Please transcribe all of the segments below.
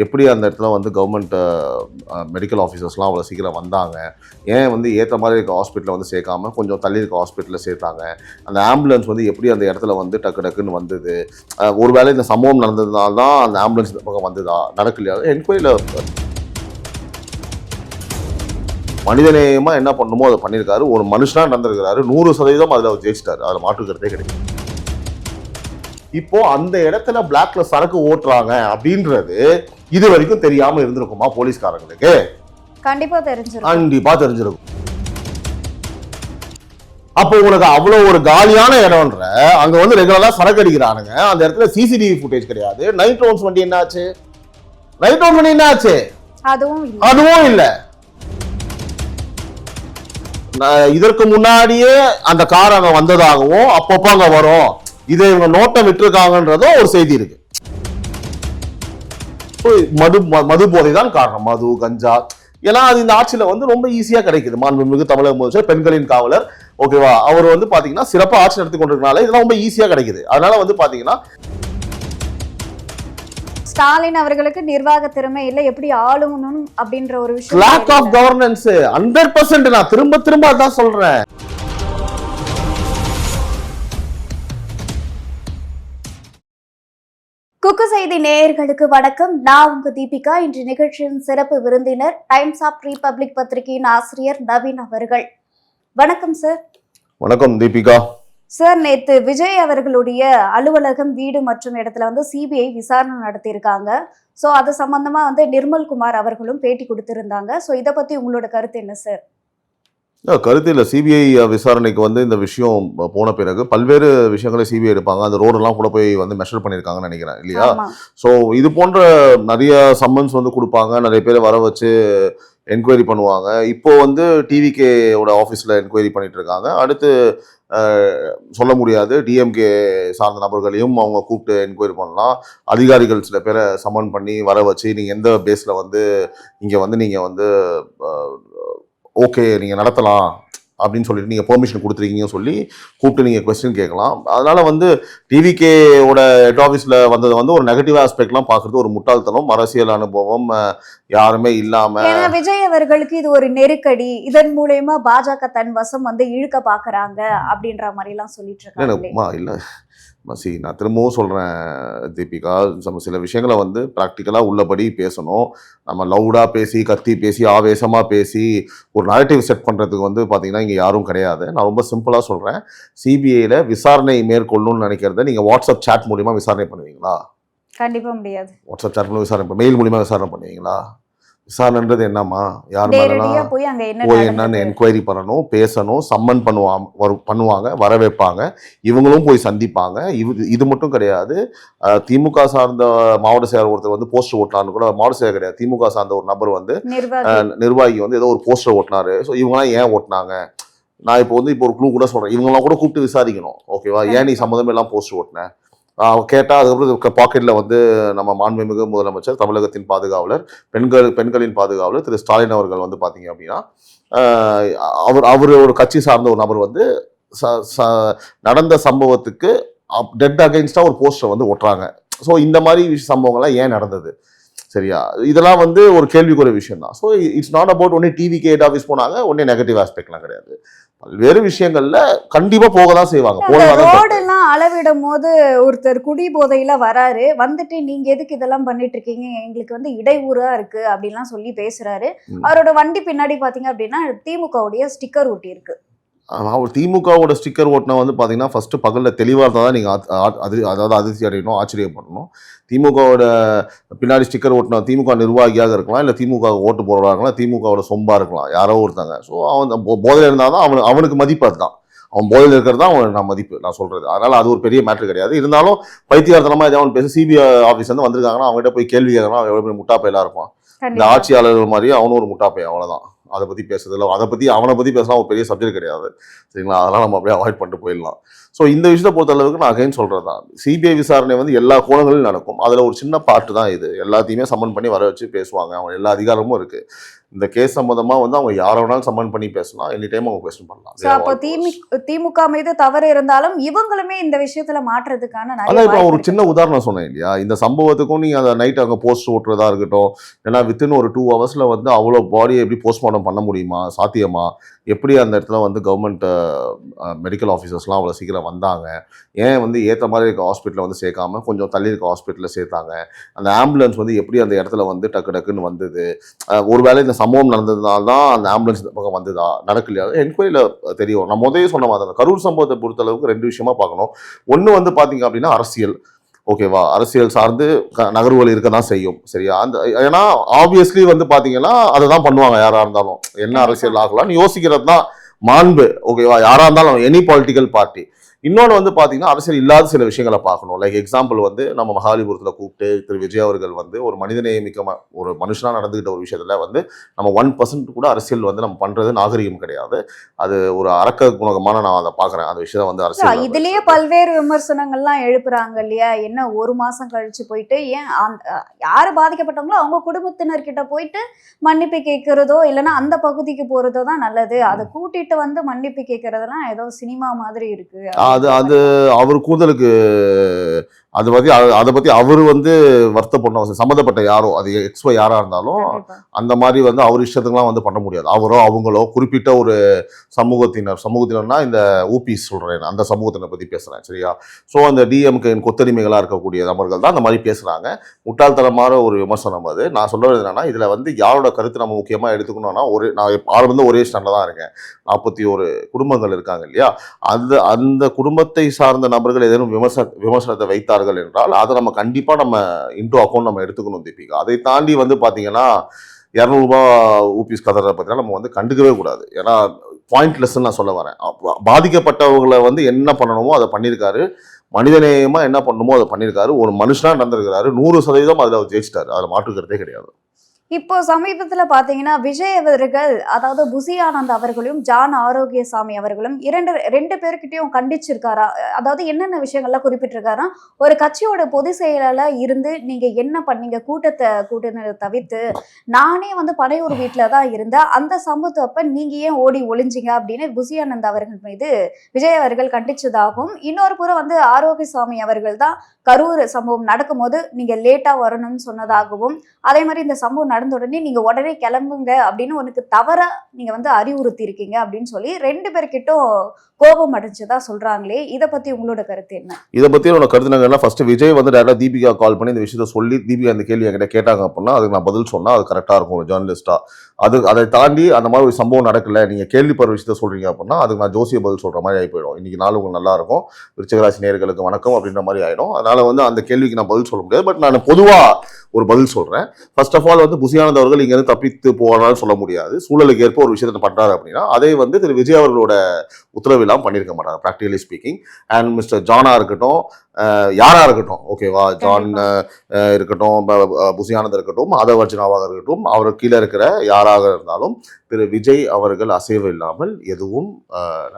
எப்படி அந்த இடத்துல வந்து கவர்மெண்ட் மெடிக்கல் ஆஃபீஸர்ஸ்லாம் அவ்வளோ சீக்கிரம் வந்தாங்க, ஏன் வந்து ஏற்ற மாதிரி இருக்க ஹாஸ்பிட்டலில் வந்து சேர்க்காம கொஞ்சம் தள்ளி இருக்க ஹாஸ்பிட்டலில் சேர்த்தாங்க, அந்த ஆம்புலன்ஸ் வந்து எப்படி அந்த இடத்துல வந்து டக்கு டக்குன்னு வந்தது, ஒருவேளை இந்த சம்பவம் நடந்ததுனால தான் அந்த ஆம்புலன்ஸ் இந்த பக்கம் வந்ததா நடக்கலையா என்கொயரியில் மனிதநேயமாக என்ன பண்ணணுமோ அதை பண்ணியிருக்காரு. ஒரு மனுஷனாக நடந்திருக்கிறாரு. 100% அதில் அவர் ஜெயிச்சிட்டாரு. அதில் மாற்றுக்கிறதே கிடையாது. இப்போ அந்த இடத்துல பிளாக்ல சரக்கு ஓட்டுறாங்க அப்படின்றது இது வரைக்கும் தெரியாம இருந்திருக்குமா போலீஸ்காரங்களுக்கு? கண்டிப்பா தெரிஞ்சிருக்கும். கண்டிப்பா தெரிஞ்சிருக்கும். அப்போ உங்களுக்கு அவ்வளவு ஒரு காலியான இடம்ன்ற அங்க வந்து ரெகுலரா சரக்கு அடிக்கிறானுங்க. அந்த இடத்துல சிசிடிவி ஃபுட்டேஜ் கிடையாது. நைட் ரவுண்ட்ஸ் வண்டி என்ன ஆச்சு? நைட் ரவுண்ட் வண்டி என்ன ஆச்சு? அதுவும் இல்ல. இதற்கு முன்னாடியே அந்த கார் அங்க வந்ததாகவும் அப்பப்போ அங்க வரும், இதை இவங்க நோட்டம் விட்டுருக்காங்கன்றதும் ஒரு செய்தி இருக்கு. மது போதை தான் காரணம். மது, கஞ்சா, ஏன்னா அது இந்த ஆட்சியில வந்து ரொம்ப ஈஸியா கிடைக்குது. மாண்புமிகு தமிழக முதலமைச்சர் பெண்களின் காவலர், ஓகேவா, அவர் வந்து பாத்தீங்கன்னா சிறப்பா ஆட்சி நடத்தி கொண்டிருக்கனால இதெல்லாம் ரொம்ப ஈஸியா கிடைக்குது. அதனால வந்து பாத்தீங்கன்னா ஸ்டாலின் அவர்களுக்கு நிர்வாக திறமை இல்ல, எப்படி ஆளுங்கணும் அப்படின்ற ஒரு விஷயம், லேக் ஆஃப் கவர்னன்ஸ் 100%. நான் திரும்ப திரும்ப அதான் சொல்றேன். குக்கு செய்தி நேயர்களுக்கு வணக்கம். நான் உங்க தீபிகா. இன்று நிகழ்ச்சியின் சிறப்பு விருந்தினர் டைம்ஸ் ஆஃப் ரிபப்ளிக் பத்திரிகையின் ஆசிரியர் நவீன் அவர்கள். வணக்கம் சார். வணக்கம் தீபிகா. சார், நேத்து விஜய் அவர்களுடைய அலுவலகம், வீடு மற்றும் இடத்துல வந்து சிபிஐ விசாரணை நடத்தியிருக்காங்க. ஸோ அது சம்பந்தமா வந்து நிர்மல்குமார் அவர்களும் பேட்டி கொடுத்திருந்தாங்க. ஸோ இதை பத்தி உங்களோட கருத்து என்ன சார்? கருத்து இல்லை. சிபிஐ விசாரணைக்கு வந்து இந்த விஷயம் போன பிறகு பல்வேறு விஷயங்களை சிபிஐ எடுப்பாங்க. அந்த ரோடெல்லாம் கூட போய் வந்து மெஷர் பண்ணியிருக்காங்கன்னு நினைக்கிறேன், இல்லையா? ஸோ இது போன்ற நிறைய சம்மன்ஸ் வந்து கொடுப்பாங்க, நிறைய பேரை வர வச்சு என்கொயரி பண்ணுவாங்க. இப்போ வந்து டிவிகேவோட ஆஃபீஸில் என்கொயரி பண்ணிட்டு இருக்காங்க. அடுத்து சொல்ல முடியாது, டிஎம்கே சார்ந்த நபர்களையும் அவங்க கூப்பிட்டு என்கொயரி பண்ணலாம். அதிகாரிகள் சில பேரை சம்மன் பண்ணி வர வச்சு நீங்கள் எந்த பேஸில் வந்து இங்கே வந்து நீங்கள் வந்து ஓகே நீங்கள் நடத்தலாம் அப்படின்னு சொல்லிட்டு நீங்கள் பெர்மிஷன் கொடுத்துருக்கீங்கன்னு சொல்லி கூப்பிட்டு நீங்கள் கொஸ்டின் கேட்கலாம். அதனால வந்து டிவிகேவோட ஹெட் ஆஃபீஸில் வந்தது வந்து ஒரு நெகட்டிவ் ஆஸ்பெக்ட்லாம் பார்க்குறது ஒரு முட்டாள்தனம், அரசியல் அனுபவம் யாருமே இல்லாம. விஜய் அவர்களுக்கு இது ஒரு நெருக்கடி, இதன் மூலயமா பாஜக தன் வசம் வந்து இழுக்க பாக்குறாங்க அப்படின்ற மாதிரி எல்லாம் சொல்லிட்டு இருக்காங்க. இல்ல மசி, நான் திரும்பவும் சொல்கிறேன் தீபிகா, நம்ம சில விஷயங்களை வந்து ப்ராக்டிக்கலாக உள்ளபடி பேசணும். நம்ம லவுடாக பேசி, கத்தி பேசி, ஆவேசமாக பேசி ஒரு நரேட்டிவ் செட் பண்ணுறதுக்கு வந்து பார்த்தீங்கன்னா இங்கே யாரும் கிடையாது. நான் ரொம்ப சிம்பிளாக சொல்கிறேன். சிபிஐயில் விசாரணை மேற்கொள்ளணும்னு நினைக்கிறத நீங்கள் வாட்ஸ்அப் சாட் மூலிமா விசாரணை பண்ணுவீங்களா? கண்டிப்பாக முடியாது. வாட்ஸ்அப் சாட் மூலம் விசாரணை, மெயில் மூலிமா விசாரணை பண்ணுவீங்களா? விசாரணைன்றது என்னம்மா, யார் மேலாம் போய் என்னன்னு என்கொயரி பண்ணணும், பேசணும், சம்மன் பண்ணுவாங்க, வர வைப்பாங்க, இவங்களும் போய் சந்திப்பாங்க. இது மட்டும் கிடையாது. திமுக சார்ந்த மாவட்ட செயலர் ஒருத்தர் வந்து போஸ்டர் ஓட்டினான்னு கூட, மாவட்ட செயலர் கிடையாது, திமுக சார்ந்த ஒரு நபர் வந்து நிர்வாகி வந்து ஏதோ ஒரு போஸ்டர் ஓட்டினாரு. ஸோ இவங்கெல்லாம் ஏன் ஓட்டினாங்க? நான் இப்போ வந்து இப்போ ஒரு க்ளூ கூட சொல்கிறேன், இவங்கெல்லாம் கூட கூப்பிட்டு விசாரிக்கணும், ஓகேவா? ஏன் நீ சம்மந்தம் எல்லாம் போஸ்டர் ஓட்டினேன் கேட்டால் அதுக்கப்புறம் பாக்கெட்டில் வந்து நம்ம மாண்புமிகு முதலமைச்சர், தமிழகத்தின் பாதுகாவலர், பெண்களின் பாதுகாவலர் திரு ஸ்டாலின் அவர்கள் வந்து பார்த்தீங்க அப்படின்னா அவர் ஒரு கட்சி சார்ந்த ஒரு நபர் வந்து நடந்த சம்பவத்துக்கு டெட் அகைன்ஸ்டாக ஒரு போஸ்டர் வந்து ஒட்டுறாங்க. ஸோ இந்த மாதிரி சம்பவங்கள்லாம் ஏன் நடந்தது? சரியா? இதெல்லாம் வந்து ஒரு கேள்விக்குரிய விஷயம் தான். So it's not about only டிவிக்கு ஹெட் ஆஃபீஸ் போனாங்க ஒன்னே நெகட்டிவ் ஆஸ்பெக்ட்லாம் கிடையாது. பல்வேறு விஷயங்கள்ல கண்டிப்பா போக தான் செய்வாங்க. ரோடெல்லாம் அளவிடும் போது ஒருத்தர் குடி போதையில வராரு, வந்துட்டு நீங்க எதுக்கு இதெல்லாம் பண்ணிட்டு இருக்கீங்க, எங்களுக்கு வந்து இடையூறா இருக்கு அப்படின்லாம் சொல்லி பேசுறாரு. அவரோட வண்டி பின்னாடி பாத்தீங்க அப்படின்னா திமுகவுடைய ஸ்டிக்கர் ஒட்டி இருக்கு. திமுகவோட ஸ்டிக்கர் ஓட்டினா வந்து பார்த்தீங்கன்னா ஃபர்ஸ்ட் பகலில் தெளிவாக இருந்தால் தான் நீங்கள் அதாவது அதிர்ச்சி அடையணும், ஆச்சரியப்படணும். திமுகவோட பின்னாடி ஸ்டிக்கர் ஓட்டினா திமுக நிர்வாகியாக இருக்கலாம், இல்லை திமுக ஓட்டு போடுறவா இருக்கலாம், திமுகவோட சொம்பா இருக்கலாம், யாரோ ஒருத்தாங்க. ஸோ அவன் போதையில் இருந்தால் தான் அவனுக்கு மதிப்பு. அதுதான் அவன் போதையில் இருக்கிறது தான் அவன் நான் மதிப்பு, நான் சொல்கிறது. அதனால் அது ஒரு பெரிய மேட்ரு கிடையாது. இருந்தாலும் பைத்தியார்த்தனமாக எதாவது அவன் பேச சிபிஐ ஆஃபீஸ் வந்து வந்திருக்காங்கன்னா அவங்ககிட்ட போய் கேள்வி கேட்கறான், அவன் எவ்வளோ முட்டாப்பையெல்லாம் இருப்பான். இந்த ஆட்சியாளர்கள் மாதிரியே அவனும் ஒரு முட்டாப்பை, அவ்வளோதான். அதை பற்றி பேசுறதில்ல, அவனை பற்றி பேசலாம் ஒரு பெரிய சப்ஜெக்ட் கிடையாது, சரிங்களா? அதெல்லாம் நம்ம அப்படியே அவாய்ட் பண்ணிட்டு போயிடலாம். ஸோ இந்த விஷயத்தை பொறுத்த அளவுக்கு நான் அகைன் சொல்கிறது தான், சிபிஐ விசாரணை வந்து எல்லா கோணங்களிலும் நடக்கும். அதில் ஒரு சின்ன பார்ட்டு தான் இது. எல்லாத்தையுமே சம்மன் பண்ணி வர வச்சு பேசுவாங்க, அவங்க எல்லா அதிகாரமும் இருக்குது. இந்த கேஸ் சம்பந்தமா வந்து அவங்க யாரை வேணாலும் சம்மன் பண்ணி பேசலாம், எனி டைம் அவங்க கொஸ்டின் பண்ணலாம். அப்போ திமுக மீது தவறு இருந்தாலும் இவங்களுமே இந்த விஷயத்துல மாற்றுறதுக்கான அதான் இப்போ ஒரு சின்ன உதாரணம் சொன்னேன் இல்லையா, இந்த சம்பவத்துக்கும் நீங்க அந்த நைட் அங்கே போஸ்ட் ஓட்டுறதா இருக்கட்டும், ஏன்னா வித்தின் ஒரு 2 ஹவர்ஸ்ல வந்து அவ்வளோ பாடியை எப்படி போஸ்ட்மார்ட்டம் பண்ண முடியுமா, சாத்தியமா, எப்படி அந்த இடத்துல வந்து கவர்மெண்ட் மெடிக்கல் ஆஃபீஸர்ஸ்லாம் அவ்வளோ சீக்கிரம் வந்தாங்க, ஏன் வந்து ஏற்ற மாதிரி இருக்க ஹாஸ்பிட்டலில் வந்து சேர்க்காம கொஞ்சம் தள்ளி இருக்க ஹாஸ்பிட்டலில் சேர்த்தாங்க, அந்த ஆம்புலன்ஸ் வந்து எப்படி அந்த இடத்துல வந்து டக்கு டக்குன்னு வந்தது, ஒருவேளை இந்த சம்பவம் நடந்ததுனால தான் அந்த ஆம்புலன்ஸ் இந்த பக்கம் வந்ததா நடக்கலையா, என்கொயரியில் தெரியும். நான் முதலே சொன்ன மாதிரி அந்த கரூர் சம்பவத்தை பொறுத்தளவுக்கு 2 விஷயமா பார்க்கணும். ஒன்று வந்து பார்த்தீங்க அப்படின்னா அரசியல், ஓகேவா, அரசியல் சார்ந்து நகர்வுகள் இருக்க தான் செய்யும், சரியா. அந்த ஏன்னா ஆப்வியஸ்லி வந்து பார்த்தீங்கன்னா அதை தான் பண்ணுவாங்க யாராக இருந்தாலும், என்ன அரசியல் ஆகலாம்னு யோசிக்கிறது தான் மாண்பு, ஓகேவா, யாராக இருந்தாலும் எனி பொலிட்டிக்கல் பார்ட்டி. இன்னொன்று வந்து பார்த்தீங்கன்னா அரசியல் இல்லாத சில விஷயங்களை பார்க்கணும். லைக் எக்ஸாம்பிள் வந்து நம்ம மகாலிபுரத்தில் கூப்பிட்டு திரு விஜய் அவர்கள் வந்து ஒரு மனிதநேயமிக்க ஒரு மனுஷனாக நடந்துக்கிட்ட ஒரு விஷயத்தில் வந்து நம்ம 1% கூட அரசியல் வந்து நம்ம பண்ணுறது நாகரிகம் கிடையாது. அது ஒரு அரக்க குணகமான நான் அதை பார்க்குறேன். அந்த விஷயம் வந்து அரசியல் இதுலேயே பல்வேறு விமர்சனங்கள்லாம் எழுப்புறாங்க இல்லையா, என்ன 1 மாதம் கழிச்சு போயிட்டு ஏன் யார் பாதிக்கப்பட்டவங்களோ அவங்க குடும்பத்தினர்கிட்ட போயிட்டு மன்னிப்பு கேட்கறதோ இல்லைன்னா அந்த பகுதிக்கு போகிறதோ தான் நல்லது, அதை கூட்டிட்டு வந்து மன்னிப்பு கேட்கறதெல்லாம் ஏதோ சினிமா மாதிரி இருக்கு. அது அவர் கூதலுக்கு அதை பத்தி அவர் வந்து வருத்தப்படணும். சம்மந்தப்பட்ட யாரோ அது எக்ஸ்போ யாரா இருந்தாலும் அந்த மாதிரி வந்து அவர் இஷ்டத்துக்குலாம் வந்து பண்ண முடியாது. அவரோ அவங்களோ குறிப்பிட்ட ஒரு சமூகத்தினர்னா இந்த ஊபிஸ் சொல்றேன், அந்த சமூகத்தினை பத்தி பேசுறேன், சரியா. ஸோ அந்த டிஎம்கே கொத்தடிமைகளா இருக்கக்கூடிய நபர்கள் தான் அந்த மாதிரி பேசுறாங்க. முட்டாள்தனமான ஒரு விமர்சனம் அது. நான் சொல்றது என்னன்னா, இதுல வந்து யாரோட கருத்து நம்ம முக்கியமா எடுத்துக்கணும்னா, நான் ஆரம்பம் ஒரே ஸ்டாண்ட்ல தான் இருக்கேன். 41 குடும்பங்கள் இருக்காங்க இல்லையா, அந்த குடும்பத்தை சார்ந்த நபர்கள் ஏதேனும் விமர்சனத்தை வைத்தார்கள் என்றால் அதை நம்ம கண்டிப்பா நம்ம இன்டூ அக்கௌண்ட் நம்ம எடுத்துக்கணும் தீபிகா. அதை தாண்டி வந்து பாத்தீங்கன்னா 200 ரூபாய் ஊபிஸ் கதறதை பத்தினா நம்ம வந்து கண்டுக்கவே கூடாது. ஏன்னா பாயிண்ட்லெஸ் நான் சொல்ல வரேன். பாதிக்கப்பட்டவங்களை வந்து என்ன பண்ணணுமோ அதை பண்ணியிருக்காரு, மனிதநேயமா என்ன பண்ணணுமோ அதை பண்ணியிருக்காரு, ஒரு மனுஷனா நடந்திருக்கிறாரு, 100% அதுல அவர் ஜெயிச்சிட்டாரு, அதுல மாற்றுக்கிறதே கிடையாது. இப்போ சமீபத்துல பாத்தீங்கன்னா விஜய் அவர்கள், அதாவது புசி ஆனந்த் அவர்களும் ஜான் ஆரோக்கியசாமி அவர்களும் ரெண்டு பேர்கிட்டயும் கண்டிச்சிருக்காரா, அதாவது என்னென்ன விஷயங்கள்லாம் குறிப்பிட்டிருக்காரா, ஒரு கட்சியோட பொதுச் செயலாளர் இருந்து நீங்க என்ன பண்ணீங்க, கூட்டத்தை தவிர்த்து நானே வந்து பனையூர் வீட்டுல தான் இருந்தேன், அந்த சம்பவத்தை அப்ப நீங்க ஏன் ஓடி ஒளிஞ்சிங்க அப்படின்னு புசி ஆனந்த் அவர்கள் மீது விஜய் அவர்கள் கண்டிச்சதாகவும், இன்னொரு புறம் வந்து ஆரோக்கியசாமி அவர்கள் தான் கரூர் சம்பவம் நடக்கும்போது நீங்க லேட்டா வரணும்னு சொன்னதாகவும், அதே மாதிரி இந்த சம்பவம் நடந்த உடனே நீங்க உடனே கிளம்புங்க அப்படின்னு உனக்கு தவறா நீங்க வந்து அறிவுறுத்தி இருக்கீங்க அப்படின்னு சொல்லி 2 பேர்கிட்டும் கோபம் அடைஞ்சதா சொல்றாங்களே, இதை பத்தி உங்களோட கருத்து என்ன? இதை பத்தி என்னோட கருத்து என்னன்னா, ஃபர்ஸ்ட் விஜய் வந்து டேரக்டா தீபிகா கால் பண்ணி இந்த விஷயத்த சொல்லி தீபிகா அந்த கேள்வி என்கிட்ட கேட்டாங்க அப்படின்னா அதுக்கு நான் பதில் சொன்னா அது கரெக்டா இருக்கும் ஒரு ஜேர்னலிஸ்டா. அதை தாண்டி அந்த மாதிரி ஒரு சம்பவம் நடக்கல, நீங்க கேள்விப்படுற விஷயத்த சொல்றீங்க அப்படின்னா அதுக்கு நான் ஜோசிய பதில் சொல்ற மாதிரி ஆகி போயிடும். இன்னைக்கு நாள் உங்களுக்கு நல்லா இருக்கும், விருச்சிகராசி நேயர்களுக்கு வணக்கம் அப்படின்ற மாதிரி ஆயிடும். அதனால வந்து அந்த கேள்விக்கு நான் பதில் சொல்ல முடியாது. பட் நான் பொதுவா ஒரு பதில் சொல்றேன். ஃபர்ஸ்ட் ஆஃப் ஆல் வந்து புசியானந்த் அவர்கள் இங்க இருந்து தப்பித்து போனாலும் சொல்ல முடியாது. சூழலுக்கு ஏற்ப ஒரு விஷயத்தை பண்றாரு அப்படின்னா அதை வந்து திரு விஜய் அவர்களோட உத்தரவில்லாம் பண்ணியிருக்க மாட்டாங்க, ப்ராக்டிகலி ஸ்பீக்கிங். அண்ட் மிஸ்டர் ஜானா இருக்கட்டும், யாரா இருக்கட்டும், ஓகேவா, ஜான் இருக்கட்டும், புசியானந்த் இருக்கட்டும், மாதவர்ஜனாவாக இருக்கட்டும், அவருக்கு கீழே இருக்கிற யாராக இருந்தாலும் திரு விஜய் அவர்கள் அசைவு இல்லாமல் எதுவும்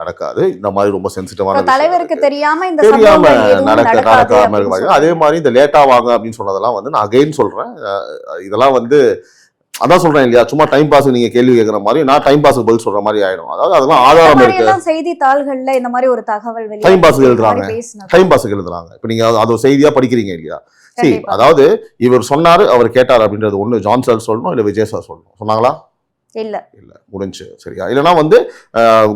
நடக்காது. இந்த மாதிரி ரொம்ப சென்சிட்டிவான தலைவருக்கு தெரியாம நடக்காம இருக்காங்க. அதே மாதிரி இந்த லேட்டா வாங்க அப்படின்னு சொன்னதெல்லாம் வந்து நான் அகைன் சொல்றேன், இதெல்லாம் வந்து அதான் சொல்றேன் இல்லையா, சும்மா டைம் பாஸ் நீங்க கேள்வி கேட்கற மாதிரி நான் டைம் பாஸ் பதில் சொல்ற மாதிரி ஆயிடும். அதாவது அதெல்லாம் ஆதாரம் இருக்கு. செய்தித்தாள்கள்ல இந்த மாதிரி ஒரு தகவல் டைம் பாஸ் எழுதுறாங்க. இப்ப நீங்க அது ஒரு செய்தியா படிக்கிறீங்க இல்லையா. சரி, அதாவது இவர் சொன்னாரு அவர் கேட்டார் அப்படின்றது ஒண்ணு ஜான் சார் சொல்லணும் இல்ல விஜய் சார் சொல்லணும். சொன்னாங்களா? இல்ல முடிஞ்சு, சரியா. இல்லைன்னா வந்து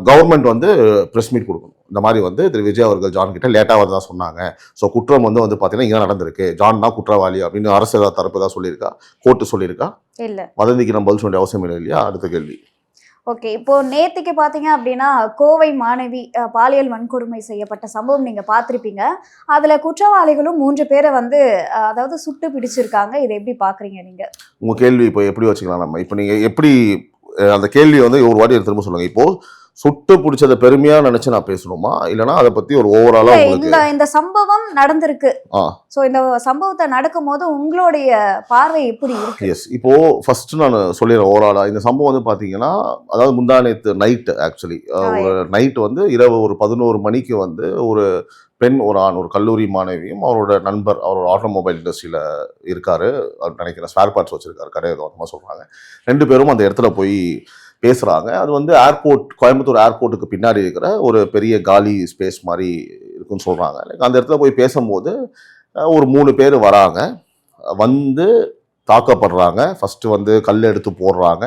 கவர்மெண்ட் வந்து பிரஸ் மீட் கொடுக்கணும். இந்த மாதிரி வந்து திரு விஜய் அவர்கள் ஜான் கிட்ட லேட்டா வரதான் சொன்னாங்க, ஸோ குற்றம் வந்து பாத்தீங்கன்னா இங்க நடந்திருக்கு, ஜான் தான் குற்றவாளி அப்படின்னு அரசு தரப்பு தான் சொல்லியிருக்கா, கோர்ட்டு சொல்லியிருக்கா, இல்ல வதந்திக்கு நம்ம பதில் சொல்ல அவசியம் இல்லை இல்லையா. அடுத்த கேள்வி. ஓகே, இப்போ நேத்துக்கு பாத்தீங்க அப்படின்னா கோவை மாணவி பாலியல் வன்கொடுமை செய்யப்பட்ட சம்பவம் நீங்க பார்த்திருப்பீங்க. அதுல குற்றவாளிகளும் 3 பேரை வந்து அதாவது சுட்டு பிடிச்சிருக்காங்க. இதை எப்படி பாக்குறீங்க நீங்க? உங்க கேள்வி இப்போ எப்படி வச்சுக்கலாம் நம்ம, இப்போ நீங்க எப்படி அந்த கேள்வி வந்து ஒரு வாட்டி திரும்ப சொல்லுங்க. இப்போ சுட்டு பிடிச்சத பெருமையா நினைச்சு நான் பேசணுமா, இல்லனா அதை பத்தி ஒரு ஓவராலா இந்த சம்பவம் நடந்திருக்கு, சோ இந்த சம்பவத்தை நடக்கும்போது உங்களுடைய பார்வை எப்படி இருக்கு? எஸ், இப்போ ஃபர்ஸ்ட் நான் சொல்லிடுறேன் ஓவராலா. இந்த சம்பவம் வந்து பாத்தீங்கன்னா அதாவது முந்தா நேத்து நைட், ஆக்சுவலி ஒரு நைட் வந்து இரவு ஒரு 11 மணிக்கு வந்து ஒரு பெண் ஒரு ஆண், ஒரு கல்லூரி மாணவியும் அவரோட நண்பர், அவரோட ஆட்டோமொபைல் இண்டஸ்ட்ரியில் இருக்காரு நினைக்கிறேன், ஸ்பேர் பார்ட்ஸ் வச்சிருக்காரு கடை ஏதோ அந்த சொல்கிறாங்க. 2 பேரும் அந்த இடத்துல போய் பேசுகிறாங்க. அது வந்து ஏர்போர்ட், கோயம்புத்தூர் ஏர்போர்ட்டுக்கு பின்னாடி இருக்கிற ஒரு பெரிய காலி ஸ்பேஸ் மாதிரி இருக்குன்னு சொல்கிறாங்க. அந்த இடத்துல போய் பேசும்போது ஒரு 3 பேர் வராங்க, வந்து தாக்கப்படுறாங்க. ஃபஸ்ட்டு வந்து கல் எடுத்து போடுறாங்க,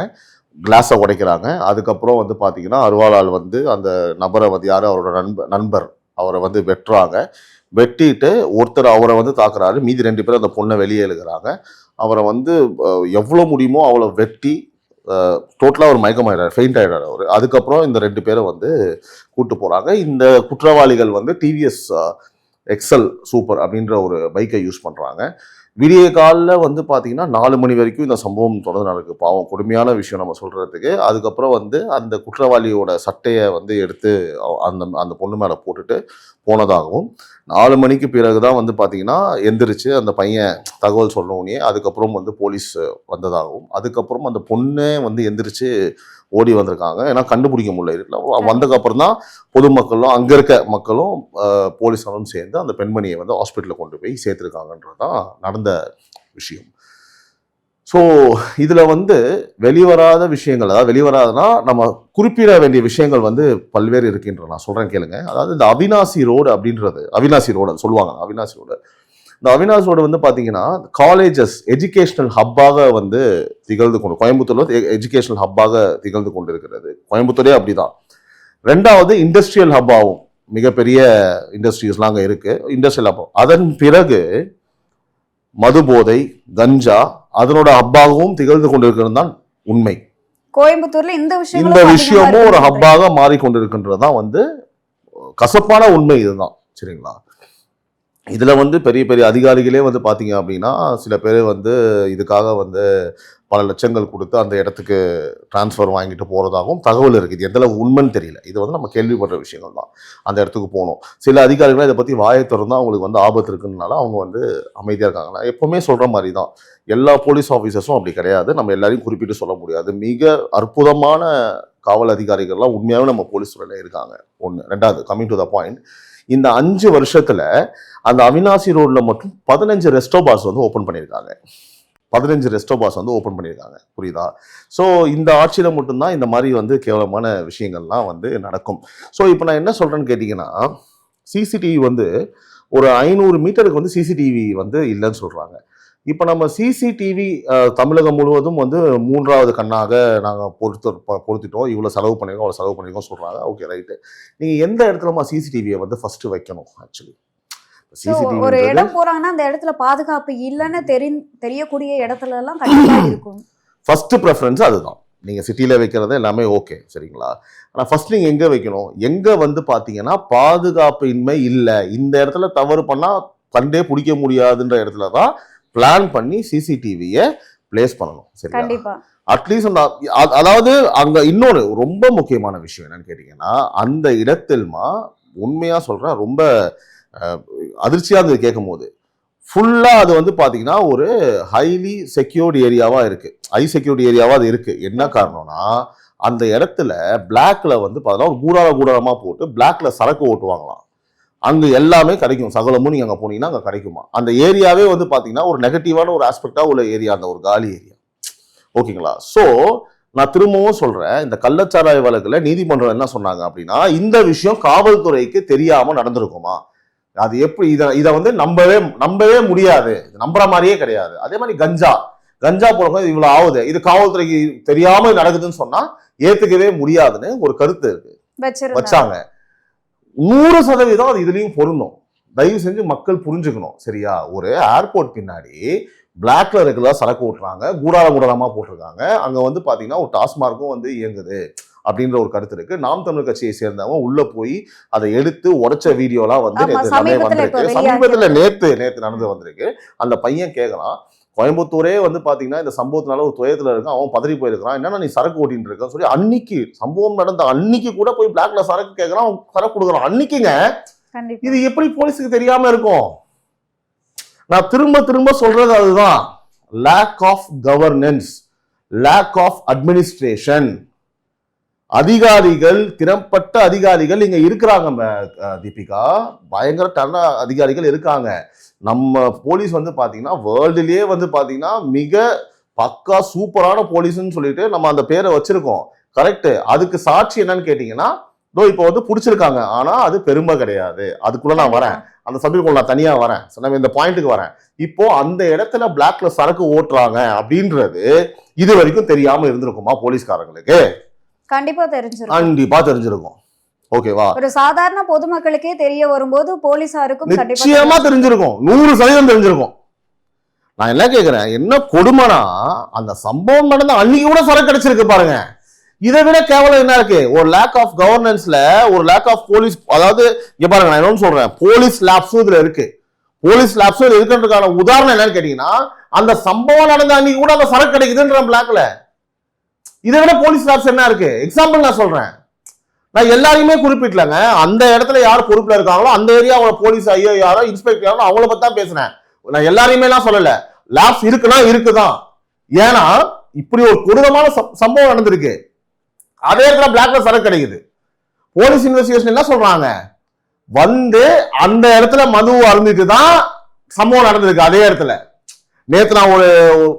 கிளாஸை உடைக்கிறாங்க. அதுக்கப்புறம் வந்து பார்த்தீங்கன்னா அருவாளால் வந்து அந்த நபரை வந்து யார், அவரோட நண்பர் அவரை வந்து வெட்டுறாங்க. வெட்டிட்டு ஒருத்தர் அவரை வந்து தாக்குறாரு, மீதி 2 பேர் அந்த பொண்ணை வெளியே எழுகிறாங்க. அவரை வந்து எவ்வளோ முடியுமோ அவ்வளோ வெட்டி டோட்டலாக ஒரு மயக்கமாயிடாரு, ஃபெயிண்ட் ஆகிடாரு அவர். அதுக்கப்புறம் இந்த 2 பேரை வந்து கூப்பிட்டு போகிறாங்க. இந்த குற்றவாளிகள் வந்து டிவிஎஸ் எக்ஸல் சூப்பர் அப்படின்ற ஒரு பைக்கை யூஸ் பண்ணுறாங்க. விடிய காலில் வந்து பார்த்தீங்கன்னா 4 மணி வரைக்கும் இந்த சம்பவம் தொடர்ந்து நடக்குது. பாவம், கொடுமையான விஷயம் நம்ம சொல்கிறதுக்கு. அதுக்கப்புறம் வந்து அந்த குற்றவாளியோட சட்டையை வந்து எடுத்து அந்த பொண்ணு மேலே போட்டுட்டு போனதாகவும், 4 மணிக்கு பிறகு தான் வந்து பார்த்தீங்கன்னா எந்திரிச்சு அந்த பையன் தகவல் சொல்லணுன்னே அதுக்கப்புறம் வந்து போலீஸ் வந்ததாகவும், அதுக்கப்புறம் அந்த பொண்ணே வந்து எந்திரிச்சு ஓடி வந்திருக்காங்க. ஏன்னா கண்டுபிடிக்க முடியல. வந்ததுக்கப்புறம் தான் பொதுமக்களும் அங்கே இருக்க மக்களும் போலீஸாரும் சேர்ந்து அந்த பெண்மணியை வந்து ஹாஸ்பிட்டலில் கொண்டு போய் சேர்த்துருக்காங்கன்றது தான் நடந்த விஷயம். ஸோ இதில் வந்து வெளிவராத விஷயங்கள், அதாவது வெளிவராதுன்னா நம்ம குறிப்பிட வேண்டிய விஷயங்கள் வந்து பல்வேறு இருக்கின்ற நான் சொல்கிறேன் கேளுங்க. அதாவது இந்த அவினாசி ரோடு அப்படின்றது, அவினாசி ரோடு சொல்லுவாங்க, அவினாசி ரோடு. இந்த அவினாசி ரோடு வந்து பார்த்தீங்கன்னா காலேஜஸ் எஜுகேஷனல் ஹப்பாக வந்து திகழ்ந்து கொண்டு, கோயம்புத்தூர்ல எஜுகேஷனல் ஹப்பாக திகழ்ந்து கொண்டு இருக்கிறது. கோயம்புத்தூரே அப்படிதான். 2வது இண்டஸ்ட்ரியல் ஹப்பாகவும், மிகப்பெரிய இண்டஸ்ட்ரீஸ்லாம் அங்கே இருக்கு, இண்டஸ்ட்ரியல் ஹப்பா. அதன் பிறகு மதுபோதை, கஞ்சா அதனோட ஹப்பாகவும் திகழ்ந்து கொண்டிருக்கிறது தான் உண்மை. கோயம்புத்தூர்ல இந்த விஷயமும் ஒரு ஹப்பாக மாறிக்கொண்டிருக்கின்றது தான் வந்து கசப்பான உண்மை. இதுதான் சரிங்களா. இதுல வந்து பெரிய பெரிய அதிகாரிகளே வந்து பாத்தீங்க அப்படின்னா சில பேர் வந்து இதுக்காக வந்து பல லட்சங்கள் கொடுத்து அந்த இடத்துக்கு டிரான்ஸ்ஃபர் வாங்கிட்டு போறதாகவும் தகவல் இருக்குது. இது எந்த அளவு உண்மைன்னு தெரியல. இது வந்து நம்ம கேள்விப்படுற விஷயங்கள் தான். அந்த இடத்துக்கு போகணும். சில அதிகாரிகள் இதை பத்தி வாயை திறந்தா அவங்களுக்கு வந்து ஆபத்து இருக்குன்றனால அவங்க வந்து அமைதியா இருக்காங்க. நான் எப்பவுமே சொல்ற மாதிரி தான், எல்லா போலீஸ் ஆஃபீஸர்ஸும் அப்படி கிடையாது. நம்ம எல்லாரையும் குறிப்பிட்டு சொல்ல முடியாது. மிக அற்புதமான காவல் அதிகாரிகள்லாம் உண்மையாகவே நம்ம போலீஸ் துறையில இருக்காங்க. 1. 2வது, கமிங் டு த பாயிண்ட், இந்த 5 வருஷத்துல அந்த அவினாசி ரோட்ல மட்டும் 15 ரெஸ்டோ பார்ஸ் வந்து ஓப்பன் பண்ணியிருக்காங்க. 15 ரெஸ்டோ பார்ஸ் வந்து ஓப்பன் பண்ணியிருக்காங்க. புரியுதா? ஸோ இந்த ஆட்சியில மட்டும்தான் இந்த மாதிரி வந்து கேவலமான விஷயங்கள்லாம் வந்து நடக்கும். ஸோ இப்போ நான் என்ன சொல்றேன்னு கேட்டீங்கன்னா, சிசிடிவி வந்து ஒரு 500 மீட்டருக்கு வந்து சிசிடிவி வந்து இல்லைன்னு சொல்றாங்க. இப்போ நம்ம சிசிடிவி தமிழகம் முழுவதும் வந்து 3வது கண்ணாக நாங்கள் பொருத்திட்டோம், இவ்வளோ செலவு பண்ணியிருக்கோம், அவ்வளோ செலவு பண்ணியிருக்கோம் சொல்றாங்க. Okay, right. நீங்கள் எந்த இடத்துல சிசிடிவியை வந்து ஃபர்ஸ்ட் வைக்கணும்? ஆக்சுவலி ஒரு இடம் போறாங்கன்னா அந்த இடத்துல பாதுகாப்பு இல்லைன்னு தெரியக்கூடிய இடத்துல எல்லாம் கண்டிப்பா இருக்கும். ஃபர்ஸ்ட் ப்ரெஃபரன்ஸ் அதுதான். நீங்க சிட்டியில வைக்கிறது எல்லாமே ஓகே, சரிங்களா. ஆனா ஃபர்ஸ்ட் நீங்க எங்க வைக்கணும்? எங்க வந்து பாத்தீங்கன்னா பாதுகாப்பு இன்மை இல்லை, இந்த இடத்துல தவறு பண்ணா கண்டே பிடிக்க முடியாதுன்ற இடத்துல தான் பிளான் பண்ணி சிசிடிவியை பிளேஸ் பண்ணணும். சரிங்களா. அட்லீஸ்ட் அந்த அதாவது அங்க இன்னொரு ரொம்ப முக்கியமான விஷயம் என்னன்னு கேட்டீங்கன்னா, அந்த இடத்தில்மா உண்மையா சொல்றேன், ரொம்ப அதிர்ச்சியா இருந்தது கேட்கும் போது. ஃபுல்லா அது வந்து பாத்தீங்கன்னா ஒரு ஹைலி செக்யூர்ட் ஏரியாவா இருக்கு, ஹை செக்யூரிட்டி ஏரியாவா அது இருக்கு. என்ன காரணம்னா அந்த இடத்துல பிளாக்ல வந்து பாத்தீங்கன்னா கூடாரமா போட்டு பிளாக்ல சரக்கு ஓட்டுவாங்களாம். அங்க எல்லாமே கிடைக்கும், சகலமும் நீங்க அங்க போனீங்கன்னா அங்க கிடைக்குமா. அந்த ஏரியாவே வந்து பாத்தீங்கன்னா ஒரு நெகட்டிவான ஒரு ஆஸ்பெக்டா உள்ள ஏரியா, அந்த ஒரு காலி ஏரியா. ஓகேங்களா. சோ நான் திரும்பவும் சொல்றேன், இந்த கள்ளச்சாராய வழக்குல நீதிமன்றம் என்ன சொன்னாங்க அப்படின்னா, இந்த விஷயம் காவல்துறைக்கு தெரியாம நடந்திருக்குமா. அது எப்படி இதை வந்து நம்பவே முடியாது, நம்புற மாதிரியே கிடையாது. அதே மாதிரி கஞ்சா போடும்போது இவ்வளவு ஆகுது, இது காவல்துறைக்கு தெரியாம நடக்குதுன்னு சொன்னா ஏத்துக்கவே முடியாதுன்னு ஒரு கருத்து இருக்கு வச்சாங்க. 100% அது இதுலயும் பொருந்தும். தயவு செஞ்சு மக்கள் புரிஞ்சுக்கணும், சரியா. ஒரு ஏர்போர்ட் பின்னாடி பிளாக்ல ரெகுலரா சரக்கு ஓட்டுறாங்க, கூடாரமா போட்டிருக்காங்க. அங்க வந்து பாத்தீங்கன்னா ஒரு டாஸ்மார்க்கும் வந்து இயங்குது அப்படின்ற ஒரு கருத்து இருக்கு. நாம் தமிழ் கட்சியை சேர்ந்தவங்க உள்ள போய் அதை எடுத்து உடைச்ச வீடியோலாம் வந்து சமீபத்துல நேத்து நடந்து வந்திருக்கு. அந்த பையன் கேட்கலாம், கோயம்புத்தூரே வந்து பாத்தீங்கன்னா இந்த சம்பவத்தினால ஒரு துயரத்துல இருக்கு, அவன் பதறி போயிருக்கான், என்னன்னா நீ சரக்கு ஓட்டின்னு இருக்க சொல்லி அன்னைக்கு சம்பவம் நடந்த அன்னைக்கு கூட போய் பிளாக்ல சரக்கு கேட்கறான், சரக்கு கொடுக்குறான் அன்னைக்குங்க. இது எப்படி போலீஸுக்கு தெரியாம இருக்கும்? நான் திரும்ப சொல்றது அதுதான், lack of governance, lack of administration. அதிகாரிகள், திறம்பட்ட அதிகாரிகள் இங்க இருக்கிறாங்க தீபிகா. பயங்கர அதிகாரிகள் இருக்காங்க. நம்ம போலீஸ் வந்து பாத்தீங்கன்னா வேர்ல்டுலயே வந்து பாத்தீங்கன்னா மிக பக்கா சூப்பரான போலீஸ்ன்னு சொல்லிட்டு நம்ம அந்த பேரை வச்சிருக்கோம். கரெக்ட். அதுக்கு சாட்சி என்னன்னு கேட்டீங்கன்னா, இப்போ வந்து புடிச்சிருக்காங்க. ஆனா அது பெருமை கிடையாது. அதுக்குள்ள நான் வரேன், அந்த சப்ஜெக்ட் நான் தனியா வரேன். நம்ம இந்த பாயிண்ட்டுக்கு வரேன். இப்போ அந்த இடத்துல பிளாக்ல சரக்கு ஓட்டுறாங்க அப்படின்றது இது வரைக்கும் தெரியாம இருந்திருக்குமா போலீஸ்காரங்களுக்கு? கண்டிப்பா தெரிஞ்சிருக்கும். கண்டிப்பா தெரிஞ்சிருக்கும். ஓகேவா? ஒரு சாதாரண பொதுமக்களுக்கே தெரிய வரும்போது போலீசாருக்கும் நிச்சயமா தெரிஞ்சிருக்கும். 100% தெரிஞ்சிருக்கும். நான் என்ன கேக்குறேன், என்ன கொடுமைனா அந்த சம்பவம் நடந்த அன்னைக்கு கூட சரக்கு கிடைச்சிருக்கு பாருங்க. இதை விட கேவலம் என்ன இருக்கு? ஒரு லேக் ஆஃப் கவர்னன்ஸ்ல, ஒரு லேக் ஆஃப் போலீஸ், அதாவது இங்க பாருங்க, நான் என்ன சொல்றேன், போலீஸ் லேப்ஸும் இதுல இருக்கு. போலீஸ் லேப்ஸும் இருக்கிறதுக்கான உதாரணம் என்னன்னு கேட்டீங்கன்னா, அந்த சம்பவம் நடந்த அன்னைக்கு கூட அந்த சரக்கு கிடைக்குதுன்ற பிளாக்ல. இதை விட போலீஸ் லேப்ஸ் என்ன இருக்கு? எக்ஸாம்பிள் நான் சொல்றேன். நான் எல்லாரையுமே குறிப்பிட்டலங்க. அந்த இடத்துல யார் பொறுப்புல இருக்காங்களோ அந்த ஏரியாவோட போலீஸ் ஐயோ யாரோ இன்ஸ்பெக்டர் யாரோ அவங்கள பத்தி தான் பேசுறேன். நான் எல்லாரையுமே எல்லாம் சொல்லல. லேப்ஸ் இருக்குன்னா இருக்குதான். ஏன்னா இப்படி ஒரு கொடூரமான சம்பவம் நடந்திருக்கு. அதே இடத்துல பிளாக்ல சரக்கு கிடைக்குது. போலீஸ் இன்வெஸ்டிகேஷன் என்ன சொல்றாங்க, வந்து அந்த இடத்துல மது அருந்திட்டு தான் சம்பவம் நடந்திருக்கு. அதே இடத்துல நேத்து நான்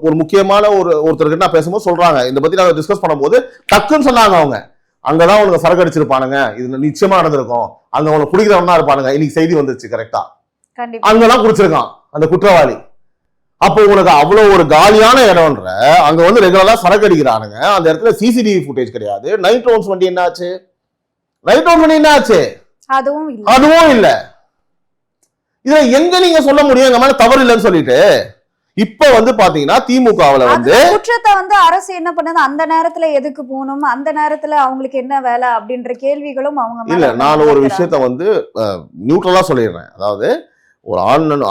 ஒரு முக்கியமான ஒருத்தருக்கு நான் பேசும்போது சொல்றாங்க, இதை பத்தி நான் டிஸ்கஸ் பண்ணும்போது டக்குன்னு சொன்னாங்க, அவங்க அங்கதான் உனக்கு சரக்கு அடிச்சிருப்பானுங்க, இது நிச்சயமா நடந்திருக்கும், அங்க உனக்கு குடிக்கிறவன் தான் இருப்பானுங்க. இன்னைக்கு செய்தி வந்துச்சு கரெக்டா, அங்கதான் குடிச்சிருக்கான் அந்த குற்றவாளி. அப்போ உனக்கு அவ்வளவு ஒரு காலியான இடம்ன்ற அங்க வந்து ரெகுலரா சரக்கு அடிக்கிறானுங்க. அந்த இடத்துல சிசிடிவி ஃபுட்டேஜ் கிடையாது. நைட் ரவுண்ட்ஸ் வண்டி என்ன ஆச்சு? நைட் ரவுண்ட் வண்டி என்ன ஆச்சு? அதுவும் இல்ல. இதுல எங்க நீங்க சொல்ல முடியும் எங்க மேல தவறு இல்லைன்னு சொல்லிட்டு? இப்ப வந்து பாத்தீங்கன்னா திமுகவுல வந்து குற்றத்தை வந்து அரசு என்ன பண்ணது, அந்த நேரத்துல எதுக்கு போகணும், அந்த நேரத்துல அவங்களுக்கு என்ன வேலை அப்படின்ற கேள்விகளும் அவங்க இல்ல. நான் ஒரு விஷயத்த வந்து நியூட்ரலா சொல்லிடுறேன். அதாவது ஒரு